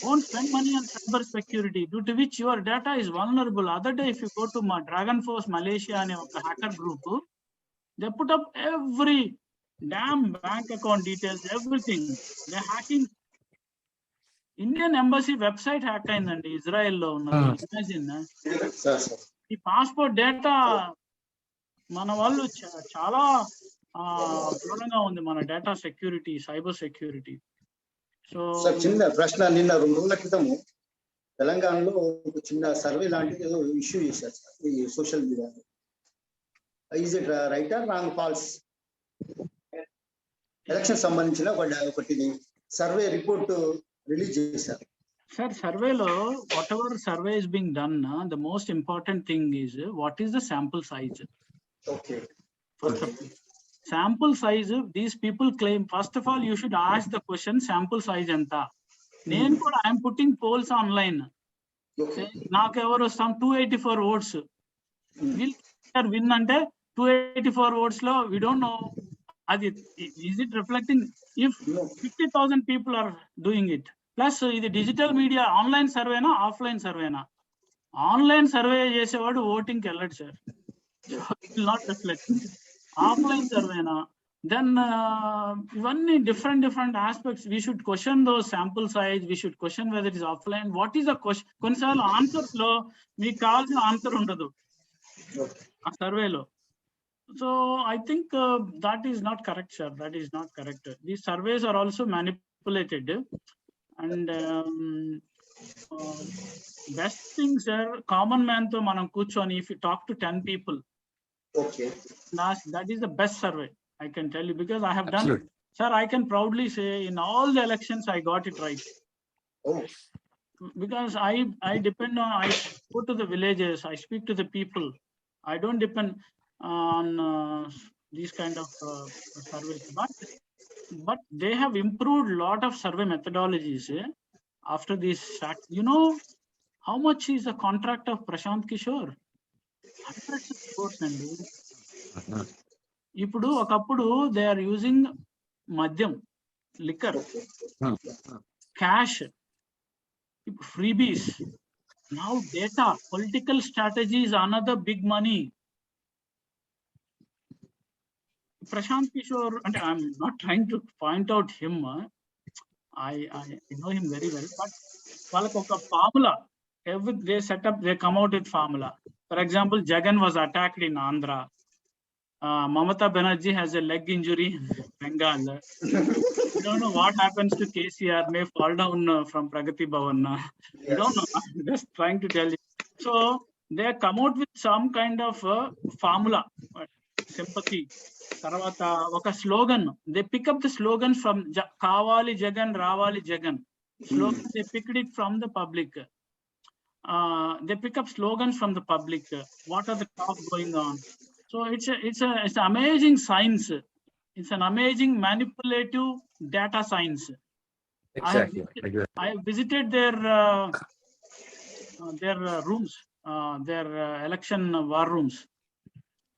won't spend money on cyber security, due to which your data is vulnerable. Other day, if you go to Dragon Force Malaysia and a hacker group, they put up every damn bank account details, everything. They're hacking. Indian embassy website hack అయిందండి ఇజ్రాయెల్లో ఉన్నది. Imagine, ఈ passport data మన వాళ్ళు చాలా దూరంగా ఉంది, మన data security, cyber security. So చిన్న ప్రశ్న, నిన్న 2 రోజుల క్రితము తెలంగాణలో ఒక చిన్న సర్వే లాంటిది ఏదో ఇష్యూ చేశారు సార్ ఈ సోషల్ మీడియాలో. Is it right or wrong, false? Election సంబంధించిన ఒకటి సర్వే రిపోర్ట్ రిలీజ్ చేశారు సార్. సర్వేలో whatever survey is being done, the most important thing is what is the sample size. Okay, sample size these people claim. First of all you should ask the question, sample size ఎంత? నేను కూడా I'm putting poles online. నాకు ఎవరు 284 oats win అంటే 284 votes లో we don't know అది is it reflecting if 50,000 people are doing it. Plus ఇది digital media, online సర్వేనా ఆఫ్లైన్ సర్వేనా? ఆన్లైన్ సర్వే చేసేవాడు ఓటింగ్కి వెళ్ళడు సార్, నాట్ రిఫ్లెక్ట్. ఆఫ్లైన్ సర్వేనా? దెన్ ఇవన్నీ different aspects. We should question those sample size, we should question whether it is offline, what is the question. కొన్నిసార్లు answers లో మీకు కావాల్సిన ఆన్సర్ ఉండదు ఆ సర్వేలో. So I think that is not correct, sir. That is not correct. These surveys are also manipulated. And best thing, sir, common man to manam kuchoni, if you talk to 10 people, okay, that is the best survey I can tell you, because I have Absolutely. done, sir, I can proudly say in all the elections I got it right. oh, Because I depend on, I go to the villages, I speak to the people. I don't depend on these kind of surveys, but they have improved a lot of survey methodologies after this fact. You know how much is the contract of Prashant Kishore? 100 crores అండి. ఇప్పుడు ఒకప్పుడు they are using మద్యం, liquor, cash, freebies. Now data, political strategy is another big money. Prashant Kishore, and I'm not trying to point out him. I know him very well, but వాళ్ళకి ఒక formula, they set up, they come out with formula. For example, Jagan was attacked in Andhra. Mamata Banerjee has a leg injury in Bengal. We don't know what happens to KCR, may fall down from Pragati Bhavan. We don't know. I'm just trying to tell you. So they come out with some kind of formula, sympathy. తర్వాత ఒక slogan, they pick up the slogan from కావాలి జగన్ రావాలి Jagan slogan, they picked it from the public. They pick up slogans from the public, what are the talk going on. So it's amazing science. It's an amazing manipulative data science. Exactly. I have visited their rooms, their election war rooms.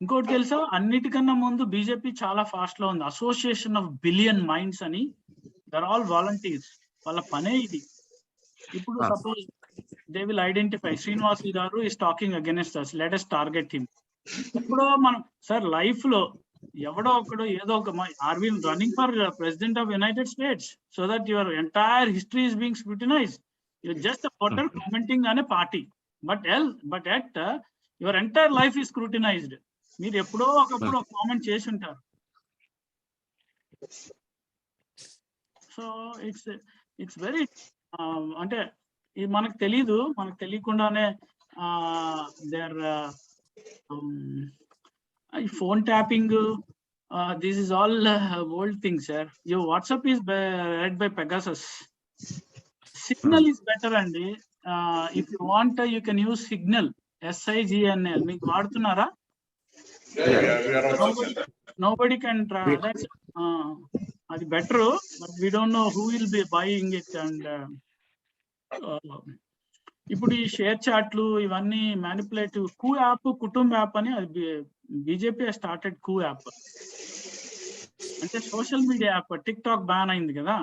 ఇంకోటి తెలుసా, అన్నిటికన్నా ముందు BJP చాలా fast లో ఉంది. Association of billion minds అని, they're all volunteers, వాళ్ళ పనే ఇది. ఇప్పుడు suppose they will identify Srinivas garu is talking against us, let us target him. ఎప్పుడో మనం సార్ లైఫ్ లో ఎవడో ఒకడో ఏదో ఒక, are we running for president of United States so that your entire history is being scrutinised. You're just voter commenting అనే party, but at your entire life is scrutinised. మీరు ఎప్పుడో ఒకప్పుడు ఒక కామెంట్ చేసి ఉంటారు. సో ఇట్స్ వెరీ అంటే ఇది మనకు తెలీదు, మనకు తెలియకుండానే there phone tapping, this is all old things, sir. Your WhatsApp is read by Pegasus. Signal is better, and if you want, you can use Signal, SIGNL. మీకు వాడుతున్నారా? Nobody can try. That's అది better, but we don't know who will be buying it. And ఇప్పుడు ఈ share చాట్లు ఇవన్నీ manipulative. కూ app, కుటుంబ app అని, అది బీజేపీ స్టార్టెడ్ కూ యాప్, అంటే social media app. Tick talk ban అయింది కదా.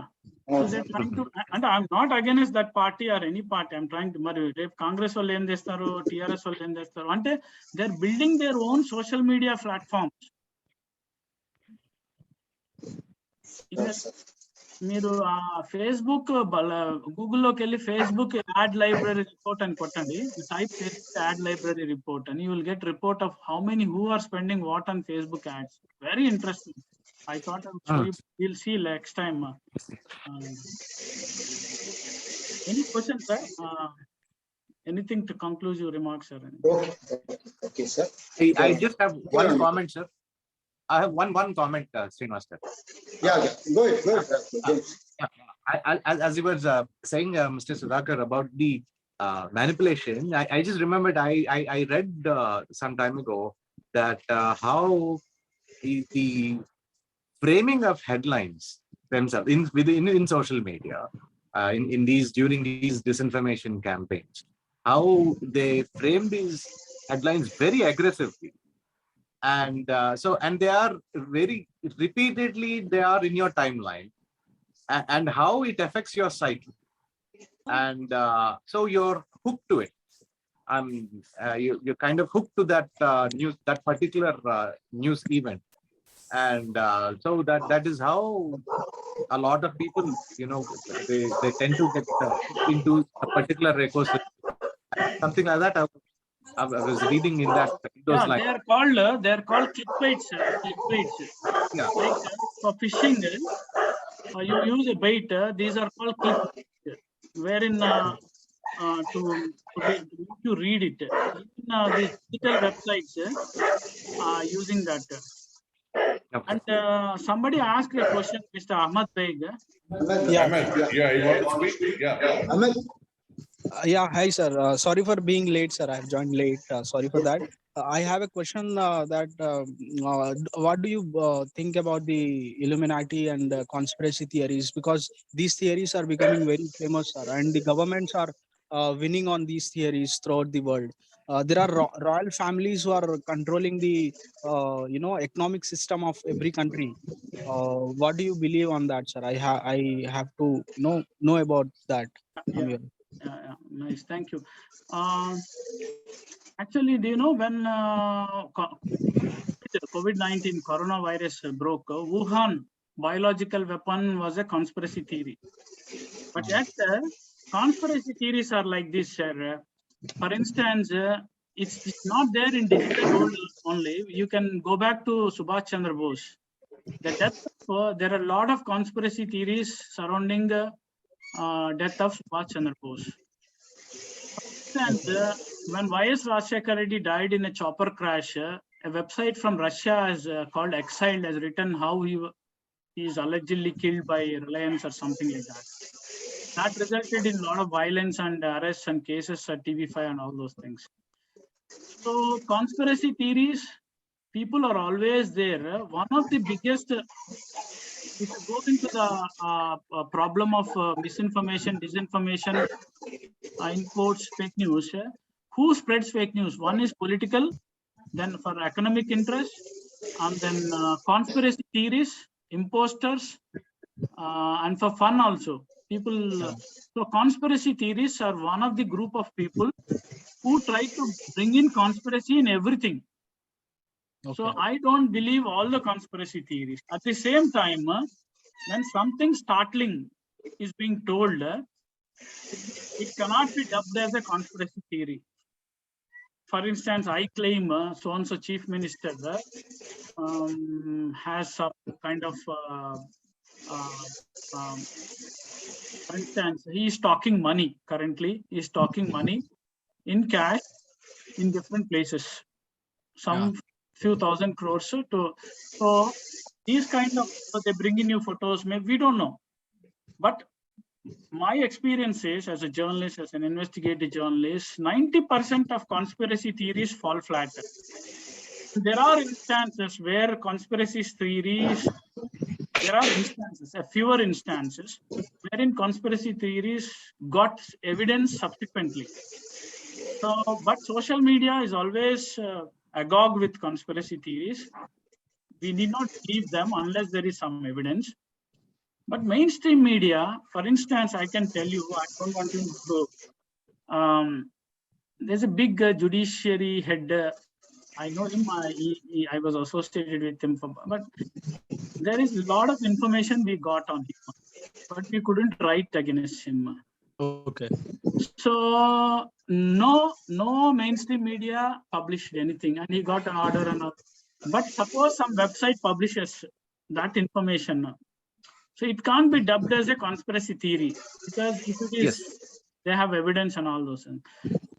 అంటే I'm not against that party or any party, I'm trying to. మరి రేపు కాంగ్రెస్ వాళ్ళు ఏం చేస్తారు, టిఆర్ఎస్ వాళ్ళు ఏం చేస్తారు అంటే, they are building their own social media platforms. మీరు ఆ ఫేస్బుక్, గూగుల్లోకి వెళ్ళి ఫేస్బుక్ యాడ్ లైబ్రరీ రిపోర్ట్ అని కొట్టండి. Type Facebook ad library report అని, you will get report of how many who are spending what on Facebook ads. Very interesting. I thought we'll see next time. Any questions, sir? Anything to conclude your remarks, sir? Okay, sir. I just have one comment, sir. I have one comment, Srinivas sir. Yeah, go ahead, sir. As you were saying, Mr. Sudhakar, about the manipulation, I just remembered I read some time ago that how the framing of headlines themselves in social media, during these disinformation campaigns, how they frame these headlines very aggressively, and they are very repeatedly, they are in your timeline, and how it affects your psyche, and so you're hooked to it. You're kind of hooked to that news, that particular news event. And so that is how a lot of people, they tend to get into a particular ecosystem. Something like that I was reading in those lines. They are called clickbaits. Yeah. Like for fishing, you use a bait. These are called clickbaits, wherein to make you read it. These digital websites using that. Okay. And somebody asked a question, Mr. Ahmed Beg. Ahmed, yeah, you want to speak? Yeah. Ahmed. Yeah, hi, sir. Sorry for being late, sir. I have joined late. Sorry for that. I have a question that what do you think about the Illuminati and conspiracy theories? Because these theories are becoming very famous, sir, and the governments are winning on these theories throughout the world. There are royal families who are controlling the economic system of every country. What do you believe on that, sir? I have to know about that. Yeah, nice, thank you. Actually, do you know when COVID-19 coronavirus broke, Wuhan biological weapon was a conspiracy theory. But yet, conspiracy theories are like this, sir. For instance, it's not there in digital world only. You can go back to Subhash Chandra Bose. There are a lot of conspiracy theories surrounding death of Subhash Chandra Bose. And when Y.S. Rajshekar Reddy died in a chopper crash, a website from Russia called Exiled has written how he is allegedly killed by Reliance or something like that. That resulted in a lot of violence and arrests and cases at TV5 and all those things. So conspiracy theories, people are always there. One of the biggest, if you go into the problem of misinformation, disinformation, in quotes, fake news, who spreads fake news? One is political then for economic interest, and then conspiracy theories, imposters, and for fun also. People, so conspiracy theories are one of the group of people who try to bring in conspiracy in everything. So Okay. I don't believe all the conspiracy theories. At the same time, when something startling is being told, it cannot be dubbed as a conspiracy theory. For instance, I claim so-and-so chief minister has some kind of, for instance, he is talking money currently. He is talking money in cash in different places. Some few thousand crores to, so these kind of, so they bring in new photos, maybe we don't know. But my experience is, as a journalist, as an investigative journalist, 90% of conspiracy theories fall flat. There are instances where conspiracy theories, there are instances, fewer instances, wherein conspiracy theories got evidence subsequently. So, but social media is always agog with conspiracy theories. We need not believe them unless there is some evidence. But mainstream media, for instance, I can tell you, I don't want to go. There's a big judiciary head. I know him. I was associated with him, but there is a lot of information we got on him, but we couldn't write against him. Okay. So no mainstream media published anything, and he got an order and all. But suppose some website publishes that information, so it can't be dubbed as a conspiracy theory, because if it is, they have evidence and all those things.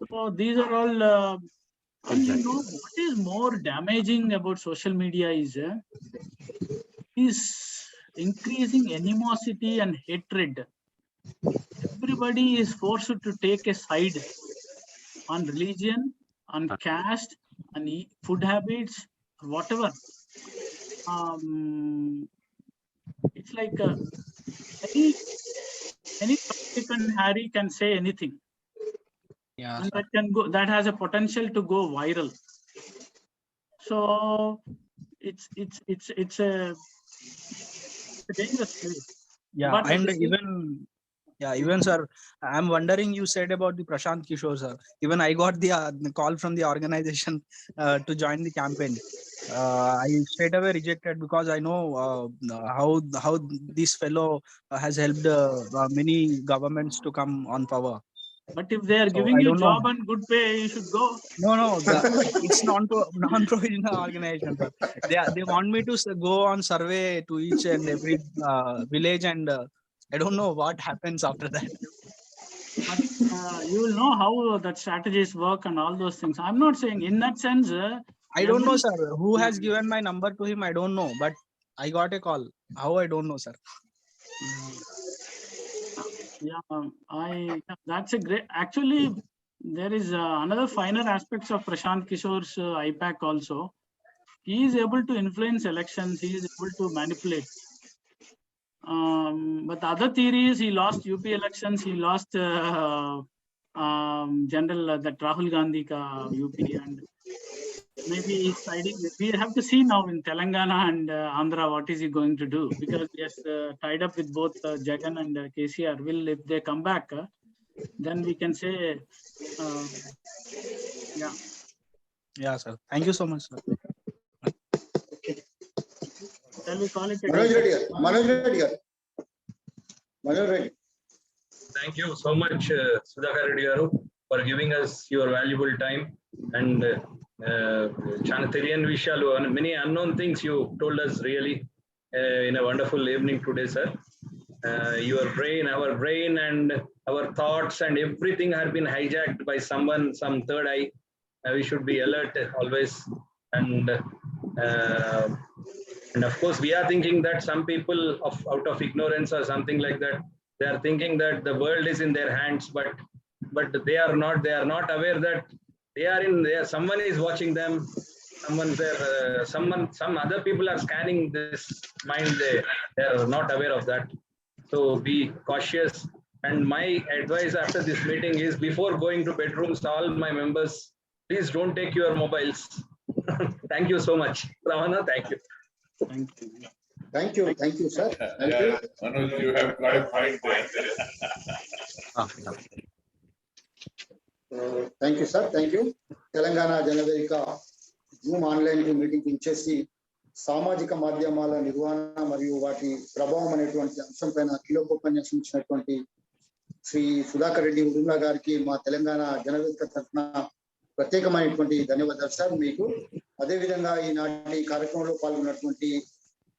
So these are all. And you know what is more damaging about social media is increasing animosity and hatred. Everybody is forced to take a side on religion, on caste, on food habits, or whatever. It's like any Dick and Harry can say anything, Yeah. and that can go. That has a potential to go viral. So it's a dangerous place. Yeah, But and even sir, I'm wondering, you said about the Prashant Kishore sir. Even I got the call from the organization to join the campaign. I straight away rejected because I know how this fellow has helped many governments to come on power. But if they are So giving I you don't know. job and good pay, you should go. No, it's non-provisional organization, sir. They want me to go on survey to each and every village, and I don't know what happens after that. But you will know how that strategies work and all those things. I'm not saying in that sense. I don't know, sir. Who has given my number to him? I don't know, but I got a call. How? I don't know, sir. Yeah, that's a great. Actually, there is another finer aspects of Prashant Kishore's IPAC also. He is able to influence elections. He is able to manipulate. But the other theory is he lost UP elections. He lost general that Rahul Gandhi ka UP, and maybe he's siding. We have to see now in Telangana and Andhra what is he going to do, because he has tied up with both Jagan and KCR. Will, if they come back, then we can say, yeah. Yeah, sir. Thank you so much, sir. Shall we call it a Manoj day? Reddy garu. Manoj Reddy. Thank you so much, Sudhakar Reddy garu, for giving us your valuable time and Chanatilian Vishalu, and many unknown things you told us really in a wonderful evening today, sir. Your brain, our brain, and our thoughts and everything have been hijacked by someone, some third eye. We should be alert always, and of course we are thinking that some people out of ignorance or something like that, they are thinking that the world is in their hands, but they are not aware that they are in there. Someone is watching them. Someone's there. Some other people are scanning this mind. They are not aware of that. So be cautious. And my advice after this meeting is, before going to bedrooms, all my members, please don't take your mobiles. Thank you so much, Ravana. Thank you. Thank you. Thank you, sir. Thank you. Yeah, Manoj, you have got a point there. Thank you, sir. Thank you. Telangana Jana Vedika Zoom online meeting ఇచ్చేసి సామాజిక మాధ్యమాల నిర్వహణ మరియు వాటి ప్రభావం అనేటువంటి అంశం పైన కీలకోపన్యాసం ఇచ్చినటువంటి శ్రీ సుధాకర్ రెడ్డి ఉడుమల గారికి మా తెలంగాణ జనవేదిక తరఫున ప్రత్యేకమైనటువంటి ధన్యవాదాలు సార్ మీకు. అదేవిధంగా ఈనాటి కార్యక్రమంలో పాల్గొన్నటువంటి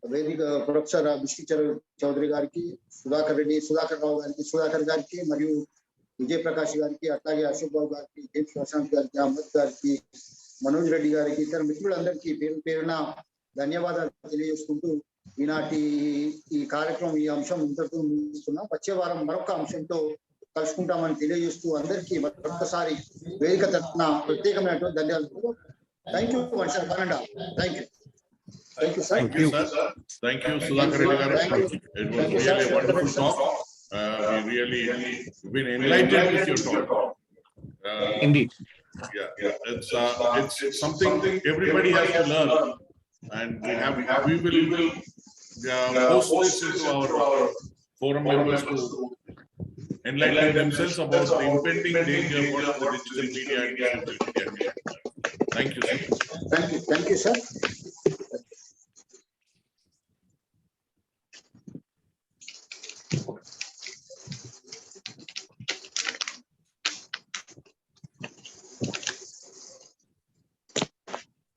వేదిక ప్రొఫెసర్ బిష్టి చౌదరి గారికి, సుధాకర్ రావు గారికి, సుధాకర్ గారికి మరియు విజయ్ ప్రకాష్ గారికి, అట్లాగే అశోక్ బాబు గారికి, జేమ్స్ ప్రశాంత్ గారికి, అహ్మద్ గారికి, మనోజ్ రెడ్డి గారికి, ఇతర మిత్రులందరికీ పేరు పేరున ధన్యవాదాలు తెలియజేసుకుంటూ ఈనాటి ఈ కార్యక్రమం ఈ అంశం ఇంతటితో ముగిస్తున్నాం. వచ్చే వారం మరొక అంశంతో కలుసుకుంటామని తెలియజేస్తూ అందరికీ మరొకసారి వేదిక తరఫున ప్రత్యేకమైనటువంటి ధన్యవాదాలు. థ్యాంక్ యూ వర్షాలు కానండా. Thank you. Thank you, sir. Thank you, sir. Thank you, Sudhakar Reddy garu. It was really a wonderful talk. We really been enlightened with your talk. Indeed. Yeah. It's something everybody has to learn, and we will post this into our forum members to enlighten themselves about the impending danger of the digital media and social media. Thank you, sir. Thank you, sir.